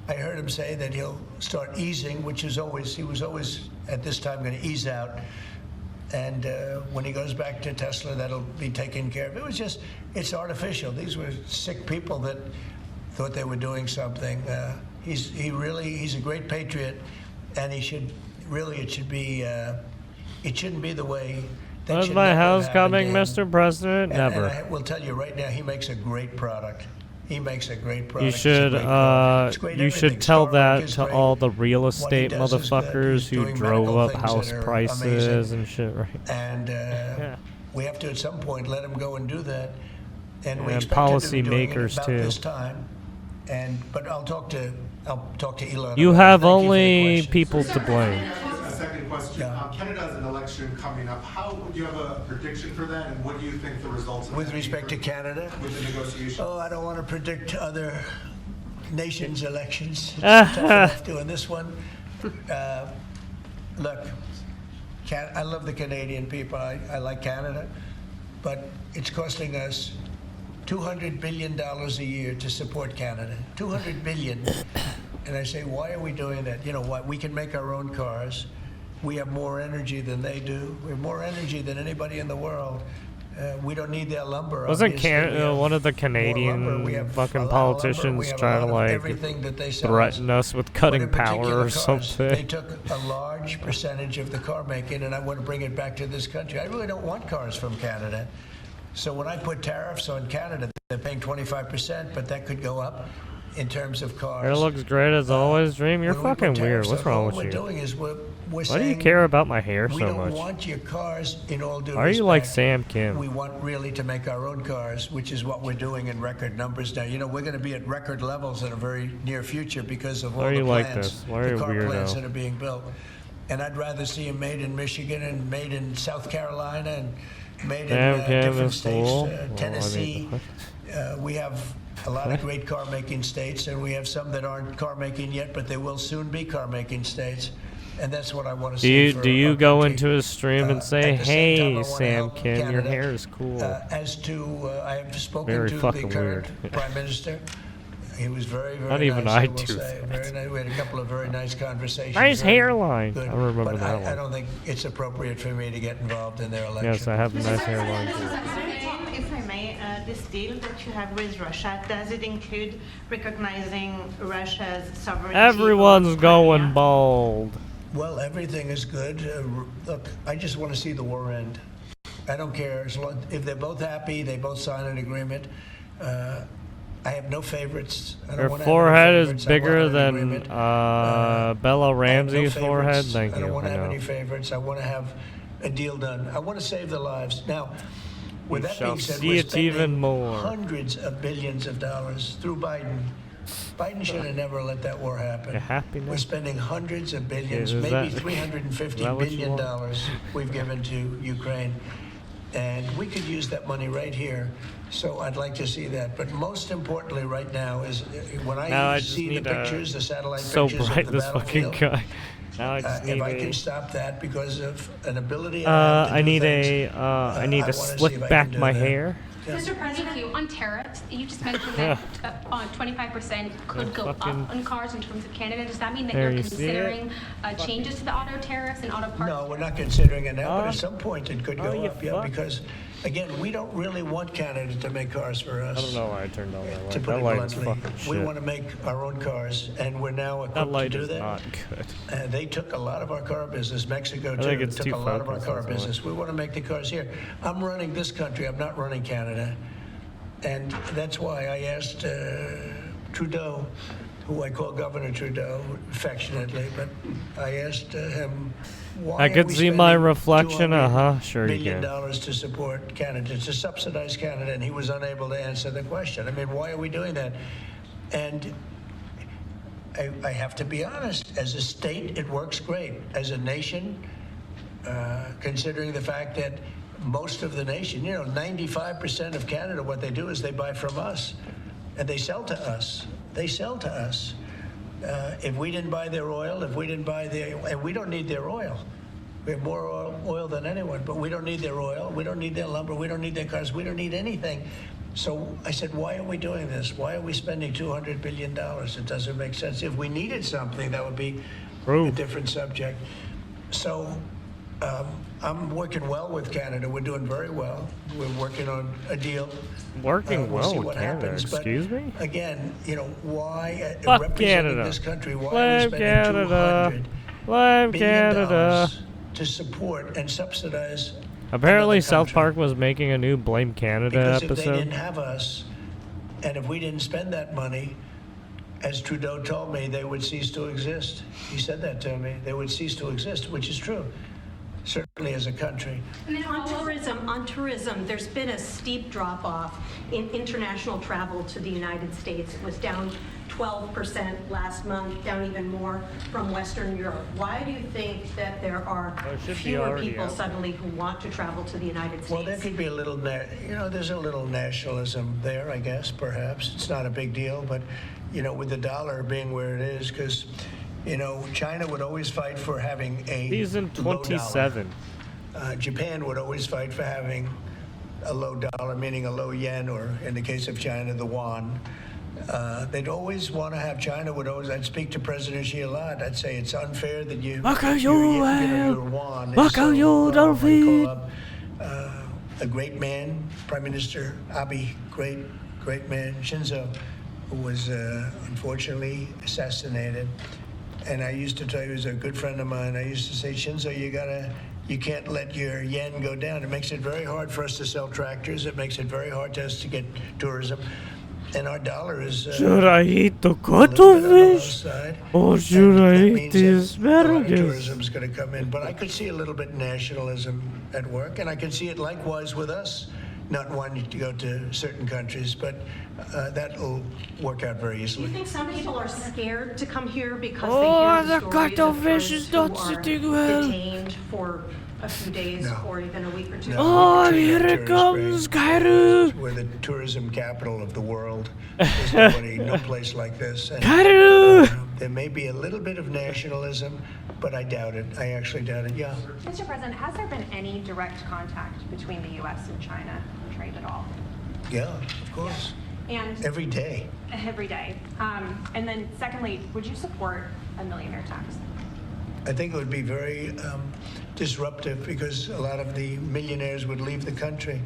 [SPEAKER 2] I heard him say that he'll start easing, he was always at this time going to ease out. And when he goes back to Tesla, that'll be taken care of. It's artificial. These were sick people that thought they were doing something. He's a great patriot, and it shouldn't be the way.
[SPEAKER 1] When's my house coming, Mr. President? Never.
[SPEAKER 2] And I will tell you right now, he makes a great product. He makes a great product.
[SPEAKER 1] You should tell that to all the real estate motherfuckers who drove up house prices and shit, right?
[SPEAKER 2] And we have to at some point let him go and do that. And we expect
[SPEAKER 1] policy
[SPEAKER 2] him to be doing it
[SPEAKER 1] makers
[SPEAKER 2] about
[SPEAKER 1] too.
[SPEAKER 2] this time. But I'll talk to Elon.
[SPEAKER 1] You have only people to blame.
[SPEAKER 18] A second question. Canada has an election coming up. Do you have a prediction for that, and what do you think the results of
[SPEAKER 2] With respect to Canada?
[SPEAKER 18] With the negotiations?
[SPEAKER 2] Oh, I don't want to predict other nations' elections. It's tough enough doing this one. Look, I love the Canadian people. I like Canada, but it's costing us $200 billion a year to support Canada. $200 billion. And I say, why are we doing that? You know what? We can make our own cars. We have more energy than they do. We have more energy than anybody in the world. We don't need their lumber.
[SPEAKER 1] Wasn't
[SPEAKER 2] obviously. We have
[SPEAKER 1] one of the
[SPEAKER 2] more lumber.
[SPEAKER 1] Canadian
[SPEAKER 2] We have
[SPEAKER 1] fucking
[SPEAKER 2] a lot of lumber.
[SPEAKER 1] politicians
[SPEAKER 2] We have a
[SPEAKER 1] trying to
[SPEAKER 2] lot of
[SPEAKER 1] like
[SPEAKER 2] everything that they sell us.
[SPEAKER 1] threaten us with
[SPEAKER 2] But
[SPEAKER 1] cutting
[SPEAKER 2] in
[SPEAKER 1] power
[SPEAKER 2] particular
[SPEAKER 1] or
[SPEAKER 2] cars, They
[SPEAKER 1] something?
[SPEAKER 2] took a large percentage of the car making, and I want to bring it back to this country. I really don't want cars from Canada. So when I put tariffs on Canada, they're paying 25%, but that could go up in terms of cars.
[SPEAKER 1] Hair looks great as always, Dream. You're
[SPEAKER 2] When we put
[SPEAKER 1] fucking weird.
[SPEAKER 2] tariffs
[SPEAKER 1] What's
[SPEAKER 2] up,
[SPEAKER 1] wrong
[SPEAKER 2] all
[SPEAKER 1] with
[SPEAKER 2] we're
[SPEAKER 1] you?
[SPEAKER 2] doing is we're
[SPEAKER 1] Why do
[SPEAKER 2] saying
[SPEAKER 1] you care about my hair
[SPEAKER 2] we
[SPEAKER 1] so
[SPEAKER 2] don't
[SPEAKER 1] much?
[SPEAKER 2] want your cars in all due
[SPEAKER 1] Are you like
[SPEAKER 2] respect.
[SPEAKER 1] Sam Kim?
[SPEAKER 2] We want really to make our own cars, which is what we're doing in record numbers now. You know, we're going to be at record levels in a very near future because of all
[SPEAKER 1] Why are
[SPEAKER 2] the
[SPEAKER 1] you
[SPEAKER 2] plants,
[SPEAKER 1] like this? Why are
[SPEAKER 2] the
[SPEAKER 1] you
[SPEAKER 2] car plants
[SPEAKER 1] weirdo?
[SPEAKER 2] that are being built. And I'd rather see them made in Michigan and made in South Carolina and made
[SPEAKER 1] Sam
[SPEAKER 2] in
[SPEAKER 1] Kim
[SPEAKER 2] different
[SPEAKER 1] is
[SPEAKER 2] states,
[SPEAKER 1] cool. Well, I mean,
[SPEAKER 2] Tennessee. We have a lot of great car making states, and we have some that aren't car making yet, but they will soon be car making states. And that's what I want to see.
[SPEAKER 1] Do you
[SPEAKER 2] our
[SPEAKER 1] go
[SPEAKER 2] country.
[SPEAKER 1] into his stream and say,
[SPEAKER 2] At the same time, I
[SPEAKER 1] "Hey,
[SPEAKER 2] wanna
[SPEAKER 1] Sam
[SPEAKER 2] help
[SPEAKER 1] Kim, your
[SPEAKER 2] Canada.
[SPEAKER 1] hair is cool"?
[SPEAKER 2] As to, I have spoken
[SPEAKER 1] Very
[SPEAKER 2] to the
[SPEAKER 1] fucking
[SPEAKER 2] current
[SPEAKER 1] weird.
[SPEAKER 2] Prime Minister. He was very, very
[SPEAKER 1] Not even
[SPEAKER 2] nice,
[SPEAKER 1] I
[SPEAKER 2] will
[SPEAKER 1] do
[SPEAKER 2] say. Very nice. We had a couple of very nice conversations.
[SPEAKER 1] Nice
[SPEAKER 2] very
[SPEAKER 1] hairline.
[SPEAKER 2] good.
[SPEAKER 1] I remember
[SPEAKER 2] but
[SPEAKER 1] that
[SPEAKER 2] I
[SPEAKER 1] one.
[SPEAKER 2] don't think it's appropriate for me to get involved in their election.
[SPEAKER 1] Yes, I have a nice hairline too.
[SPEAKER 19] If I may, this deal that you have with Russia, does it include recognizing Russia's sovereignty?
[SPEAKER 1] Everyone's
[SPEAKER 19] over
[SPEAKER 1] going
[SPEAKER 19] Crimea?
[SPEAKER 1] bald.
[SPEAKER 2] Well, everything is good. Look, I just want to see the war end. I don't care. If they're both happy, they both sign an agreement. I have no favorites. I don't
[SPEAKER 1] Your
[SPEAKER 2] wanna have any
[SPEAKER 1] forehead is
[SPEAKER 2] favorites. I want
[SPEAKER 1] bigger
[SPEAKER 2] an
[SPEAKER 1] than
[SPEAKER 2] agreement.
[SPEAKER 1] Bella
[SPEAKER 2] I have no
[SPEAKER 1] Ramsey's forehead.
[SPEAKER 2] favorites.
[SPEAKER 1] Thank
[SPEAKER 2] I
[SPEAKER 1] you.
[SPEAKER 2] don't want to
[SPEAKER 1] I
[SPEAKER 2] have
[SPEAKER 1] know.
[SPEAKER 2] any favorites. I want to have a deal done. I want to save the lives. Now, with
[SPEAKER 1] You
[SPEAKER 2] that
[SPEAKER 1] shall
[SPEAKER 2] being said,
[SPEAKER 1] see
[SPEAKER 2] we're
[SPEAKER 1] it even
[SPEAKER 2] spending
[SPEAKER 1] more.
[SPEAKER 2] hundreds of billions of dollars through Biden. Biden should have never let that war happen.
[SPEAKER 1] You happy now?
[SPEAKER 2] We're spending hundreds of billions,
[SPEAKER 1] Is
[SPEAKER 2] maybe
[SPEAKER 1] that-
[SPEAKER 2] $350
[SPEAKER 1] is that what you
[SPEAKER 2] billion
[SPEAKER 1] want?
[SPEAKER 2] we've given to Ukraine. And we could use that money right here. So I'd like to see that. But most importantly right now is when
[SPEAKER 1] Now
[SPEAKER 2] I
[SPEAKER 1] I just
[SPEAKER 2] see the
[SPEAKER 1] need
[SPEAKER 2] pictures, the satellite
[SPEAKER 1] so
[SPEAKER 2] pictures
[SPEAKER 1] bright
[SPEAKER 2] of the
[SPEAKER 1] this fucking
[SPEAKER 2] battlefield,
[SPEAKER 1] guy. Now I just need
[SPEAKER 2] if I
[SPEAKER 1] a.
[SPEAKER 2] can stop that because of an ability I have to
[SPEAKER 1] I
[SPEAKER 2] do
[SPEAKER 1] need
[SPEAKER 2] things,
[SPEAKER 1] I need
[SPEAKER 2] I
[SPEAKER 1] to
[SPEAKER 2] wanna see
[SPEAKER 1] slick
[SPEAKER 2] if I
[SPEAKER 1] back
[SPEAKER 2] can do
[SPEAKER 1] my
[SPEAKER 2] that.
[SPEAKER 1] hair.
[SPEAKER 16] Mr. President, thank you. On tariffs, you just mentioned that 25% could go up
[SPEAKER 1] fucking-
[SPEAKER 16] on cars in terms of Canada. Does that mean that
[SPEAKER 1] There
[SPEAKER 16] you're
[SPEAKER 1] you see it?
[SPEAKER 16] considering changes to the auto tariffs and auto parts?
[SPEAKER 2] No, we're not considering it now, but at some point it could
[SPEAKER 1] Oh,
[SPEAKER 2] go
[SPEAKER 1] you
[SPEAKER 2] up, yeah,
[SPEAKER 1] fuck.
[SPEAKER 2] because, again, we don't really want Canada to make cars for us.
[SPEAKER 1] I don't know why I turned on that
[SPEAKER 2] To
[SPEAKER 1] light.
[SPEAKER 2] put
[SPEAKER 1] That
[SPEAKER 2] it
[SPEAKER 1] light is
[SPEAKER 2] bluntly,
[SPEAKER 1] fucking
[SPEAKER 2] we
[SPEAKER 1] shit.
[SPEAKER 2] want to make our own cars, and we're now
[SPEAKER 1] That
[SPEAKER 2] equipped to
[SPEAKER 1] light
[SPEAKER 2] do
[SPEAKER 1] is
[SPEAKER 2] that.
[SPEAKER 1] not good.
[SPEAKER 2] They took a lot of our car business. Mexico,
[SPEAKER 1] I
[SPEAKER 2] too,
[SPEAKER 1] think it's
[SPEAKER 2] took
[SPEAKER 1] too
[SPEAKER 2] a lot of our
[SPEAKER 1] focused,
[SPEAKER 2] car
[SPEAKER 1] that's why.
[SPEAKER 2] business. We want to make the cars here. I'm running this country. I'm not running Canada. And that's why I asked Trudeau, who I call Governor Trudeau affectionately, but I asked him, why
[SPEAKER 1] I
[SPEAKER 2] are
[SPEAKER 1] could
[SPEAKER 2] we
[SPEAKER 1] see my
[SPEAKER 2] spending
[SPEAKER 1] reflection.
[SPEAKER 2] $200
[SPEAKER 1] Sure you
[SPEAKER 2] billion
[SPEAKER 1] can.
[SPEAKER 2] to support Canada, to subsidize Canada, and he was unable to answer the question. I mean, why are we doing that? And I have to be honest, as a state, it works great. As a nation, considering the fact that most of the nation, 95% of Canada, what they do is they buy from us, and they sell to us. They sell to us. If we didn't buy their oil, if we didn't buy their, and we don't need their oil. We have more oil than anyone, but we don't need their oil. We don't need their lumber. We don't need their cars. We don't need anything. So I said, why are we doing this? Why are we spending $200 billion? It doesn't make sense. If we needed something, that would be a different subject. So I'm working well with Canada. We're doing very well. We're working on a deal.
[SPEAKER 1] Working
[SPEAKER 2] We'll
[SPEAKER 1] well
[SPEAKER 2] see
[SPEAKER 1] with
[SPEAKER 2] what
[SPEAKER 1] Canada.
[SPEAKER 2] happens. But
[SPEAKER 1] Excuse me.
[SPEAKER 2] again, why
[SPEAKER 1] Fuck
[SPEAKER 2] representing
[SPEAKER 1] Canada.
[SPEAKER 2] this country? Why are we
[SPEAKER 1] Blame
[SPEAKER 2] spending
[SPEAKER 1] Canada. Blame
[SPEAKER 2] $200
[SPEAKER 1] Canada.
[SPEAKER 2] billion to support and subsidize?
[SPEAKER 1] Apparently,
[SPEAKER 2] another
[SPEAKER 1] South
[SPEAKER 2] country?
[SPEAKER 1] Park was making a new Blame Canada
[SPEAKER 2] Because if they didn't
[SPEAKER 1] episode.
[SPEAKER 2] have us, and if we didn't spend that money, as Trudeau told me, they would cease to exist. He said that to me. They would cease to exist, which is true, certainly as a country.
[SPEAKER 13] And then on tourism, there's been a steep drop-off in international travel to the United States. It was down 12% last month, down even more from Western Europe. Why do you think that there are
[SPEAKER 1] should be
[SPEAKER 13] fewer
[SPEAKER 1] already
[SPEAKER 13] people
[SPEAKER 1] out.
[SPEAKER 13] suddenly who want to travel to the United States?
[SPEAKER 2] Well, there could be a little, there's a little nationalism there, I guess, perhaps. It's not a big deal, but, with the dollar being where it is, because, China would always fight for having a
[SPEAKER 1] He's in
[SPEAKER 2] low dollar.
[SPEAKER 1] 27.
[SPEAKER 2] Japan would always fight for having a low dollar, meaning a low yen, or in the case of China, the yuan. They'd always want to have China would always. I'd speak to President Xi a lot. I'd say it's unfair that your yuan is so, what do you call up, a great man, Prime Minister Abe, great man, Shinzo, who was unfortunately assassinated. And I used to tell you, he was a good friend of mine. I used to say, Shinzo, you can't let your yen go down. It makes it very hard for us to sell tractors. It makes it very hard to us to get tourism. And our dollar is.
[SPEAKER 1] Should I eat the cuttlefish? Or should I eat the asparagus?
[SPEAKER 2] Tourism is going to come in, but I could see a little bit of nationalism at work, and I can see it likewise with us, not wanting to go to certain countries, but that'll work out very
[SPEAKER 13] Do
[SPEAKER 2] easily.
[SPEAKER 13] you think some people are scared to come here because
[SPEAKER 1] Oh,
[SPEAKER 13] they hear
[SPEAKER 1] the
[SPEAKER 13] the stories of
[SPEAKER 1] cuttlefish
[SPEAKER 13] tourists
[SPEAKER 1] is not
[SPEAKER 13] who are
[SPEAKER 1] sitting well.
[SPEAKER 13] detained for a few days or even a week or two?
[SPEAKER 1] Oh, here it comes, Kairu.
[SPEAKER 2] We're the tourism capital of the world. There's no place like this. And,
[SPEAKER 1] Kairu!
[SPEAKER 2] there may be a little bit of nationalism, but I doubt it. I actually doubt it, yeah.
[SPEAKER 20] Mr. President, has there been any direct contact between the U.S. and China for trade at all?
[SPEAKER 2] Yeah, of course.
[SPEAKER 20] And
[SPEAKER 2] Every day.
[SPEAKER 20] every day. And then secondly, would you support a millionaire tax?
[SPEAKER 2] I think it would be very disruptive because a lot of the millionaires would leave the country.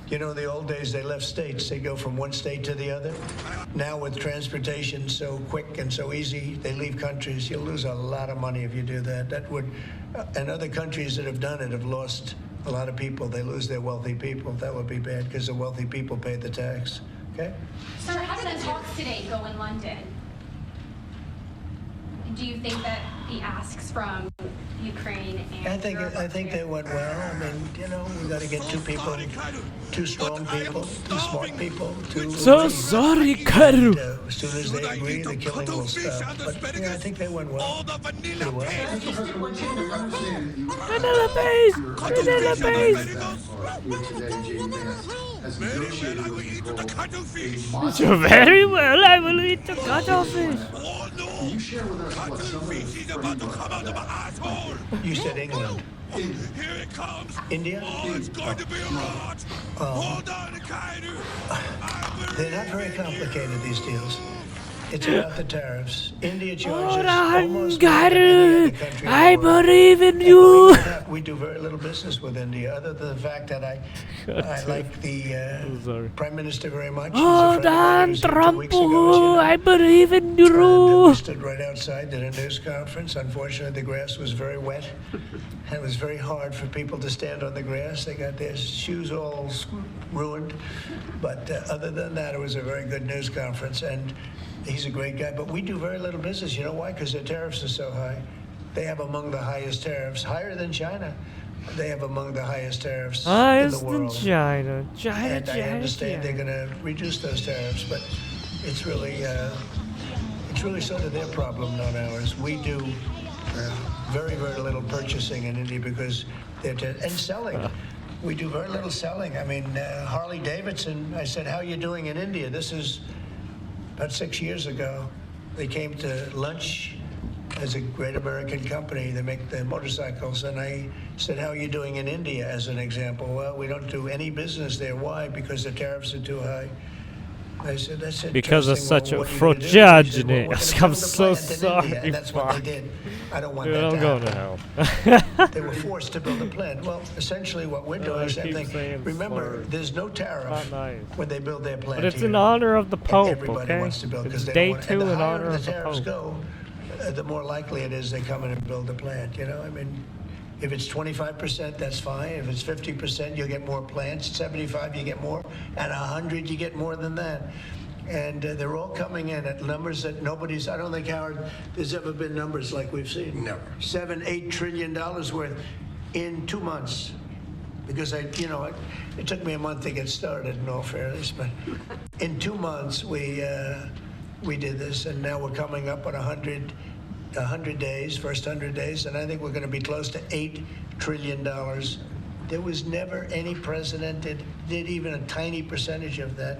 [SPEAKER 2] You know, in the old days, they left states. They go from one state to the other. Now with transportation so quick and so easy, they leave countries. You'll lose a lot of money if you do that. That would, and other countries that have done it have lost a lot of people. They lose their wealthy people. That would be bad because the wealthy people pay the tax. Okay?
[SPEAKER 16] Sir, how did the talks today go in London? Do you think that the asks from Ukraine and
[SPEAKER 2] I think they went well. I mean, you know, we got to get two strong people, two smart people,
[SPEAKER 1] So sorry, Kairu.
[SPEAKER 2] As soon as they agree, the killing will stop. But yeah, I think they went well. Pretty well.
[SPEAKER 1] So very well, I will eat the cuttlefish.
[SPEAKER 17] Can you share with us what some of the
[SPEAKER 2] You said England. India? They're not very complicated, these deals. It's about the tariffs. India charges almost more than any other country in the
[SPEAKER 1] I
[SPEAKER 2] world.
[SPEAKER 1] believe in you.
[SPEAKER 2] We do very little business with India, other than the fact that I like the Prime Minister very much. He's a
[SPEAKER 1] Hold
[SPEAKER 2] friend of mine. He
[SPEAKER 1] on,
[SPEAKER 2] was here 2
[SPEAKER 1] Trump.
[SPEAKER 2] weeks ago, as you know.
[SPEAKER 1] I believe in
[SPEAKER 2] We
[SPEAKER 1] you.
[SPEAKER 2] stood right outside, did a news conference. Unfortunately, the grass was very wet. And it was very hard for people to stand on the grass. They got their shoes all ruined. But other than that, it was a very good news conference. And he's a great guy. But we do very little business. You know why? Because their tariffs are so high. They have among the highest tariffs, higher than China. They have among the highest tariffs in
[SPEAKER 1] Highest
[SPEAKER 2] the
[SPEAKER 1] than
[SPEAKER 2] world.
[SPEAKER 1] China.
[SPEAKER 2] And I understand they're going to reduce those tariffs, but it's really sort of their problem, not ours. We do very, very little purchasing in India because and selling. We do very little selling. I mean, Harley Davidson, I said, how are you doing in India? This is about 6 years ago. They came to lunch as a great American company. They make the motorcycles. And I said, how are you doing in India, as an example? Well, we don't do any business there. Why? Because the tariffs are too high. I said, that's interesting.
[SPEAKER 1] Because of such
[SPEAKER 2] Well,
[SPEAKER 1] a
[SPEAKER 2] what are you gonna do? He said, well, we're
[SPEAKER 1] progenitus.
[SPEAKER 2] gonna
[SPEAKER 1] I'm
[SPEAKER 2] build a
[SPEAKER 1] so
[SPEAKER 2] plant in
[SPEAKER 1] sorry.
[SPEAKER 2] India. And that's what they did. I don't want
[SPEAKER 1] Dude,
[SPEAKER 2] that
[SPEAKER 1] I'm
[SPEAKER 2] to
[SPEAKER 1] going
[SPEAKER 2] happen.
[SPEAKER 1] to hell.
[SPEAKER 2] They were forced to build a plant. Well, essentially what we're doing is the same
[SPEAKER 1] keep
[SPEAKER 2] thing.
[SPEAKER 1] saying
[SPEAKER 2] Remember,
[SPEAKER 1] slurs.
[SPEAKER 2] there's no tariff
[SPEAKER 1] Not nice.
[SPEAKER 2] when they build their plant
[SPEAKER 1] But it's
[SPEAKER 2] here.
[SPEAKER 1] in honor of the
[SPEAKER 2] And
[SPEAKER 1] Pope,
[SPEAKER 2] everybody
[SPEAKER 1] okay?
[SPEAKER 2] wants to build because
[SPEAKER 1] It's
[SPEAKER 2] they
[SPEAKER 1] day
[SPEAKER 2] don't want,
[SPEAKER 1] 2
[SPEAKER 2] and the
[SPEAKER 1] in
[SPEAKER 2] higher
[SPEAKER 1] honor
[SPEAKER 2] the
[SPEAKER 1] of the
[SPEAKER 2] tariffs
[SPEAKER 1] Pope.
[SPEAKER 2] go, the more likely it is they come in and build a plant. You know, I mean, if it's 25%, that's fine. If it's 50%, you'll get more plants. 75, you get more, and 100, you get more than that. And they're all coming in at numbers that nobody's. I don't think, Howard, there's ever been numbers like we've seen.
[SPEAKER 5] Never.
[SPEAKER 2] $7-8 trillion worth in 2 months. Because it took me a month to get started, in all fairness, but in 2 months we did this, and now we're coming up on 100 days, first 100 days, and I think we're going to be close to $8 trillion. There was never any president that did even a tiny percentage of that.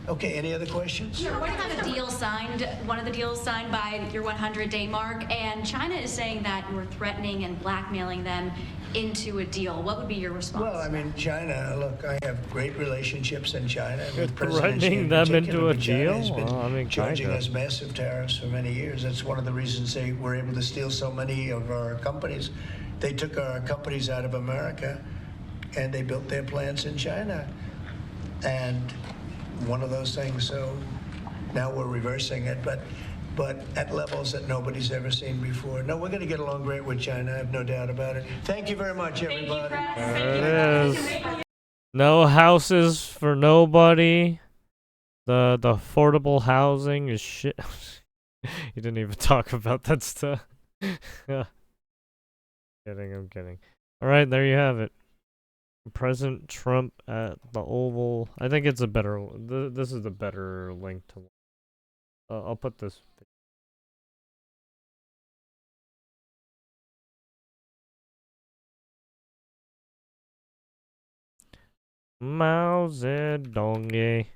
[SPEAKER 2] Okay, any other questions?
[SPEAKER 15] Sure. What about a deal signed, one of the deals signed by your 100-day mark, and China is saying that you were threatening and blackmailing them into a deal. What would be your response?
[SPEAKER 2] Well, I mean, China, look, I have great relationships in China.
[SPEAKER 1] You're
[SPEAKER 2] with President Xi in
[SPEAKER 1] threatening them
[SPEAKER 2] particular,
[SPEAKER 1] into a
[SPEAKER 2] but China has
[SPEAKER 1] deal?
[SPEAKER 2] been
[SPEAKER 1] Well, I mean,
[SPEAKER 2] charging
[SPEAKER 1] kinda.
[SPEAKER 2] us massive tariffs for many years. That's one of the reasons they were able to steal so many of our companies. They took our companies out of America, and they built their plants in China. And one of those things, so now we're reversing it, but at levels that nobody's ever seen before. No, we're going to get along great with China, I have no doubt about it. Thank you very much, everybody.
[SPEAKER 1] There it is. No houses for nobody. The affordable housing is shit. You didn't even talk about that stuff. I'm kidding. Alright, there you have it. President Trump at the Oval. I think it's a better. This is the better link to. I'll put this. Mao Zedong.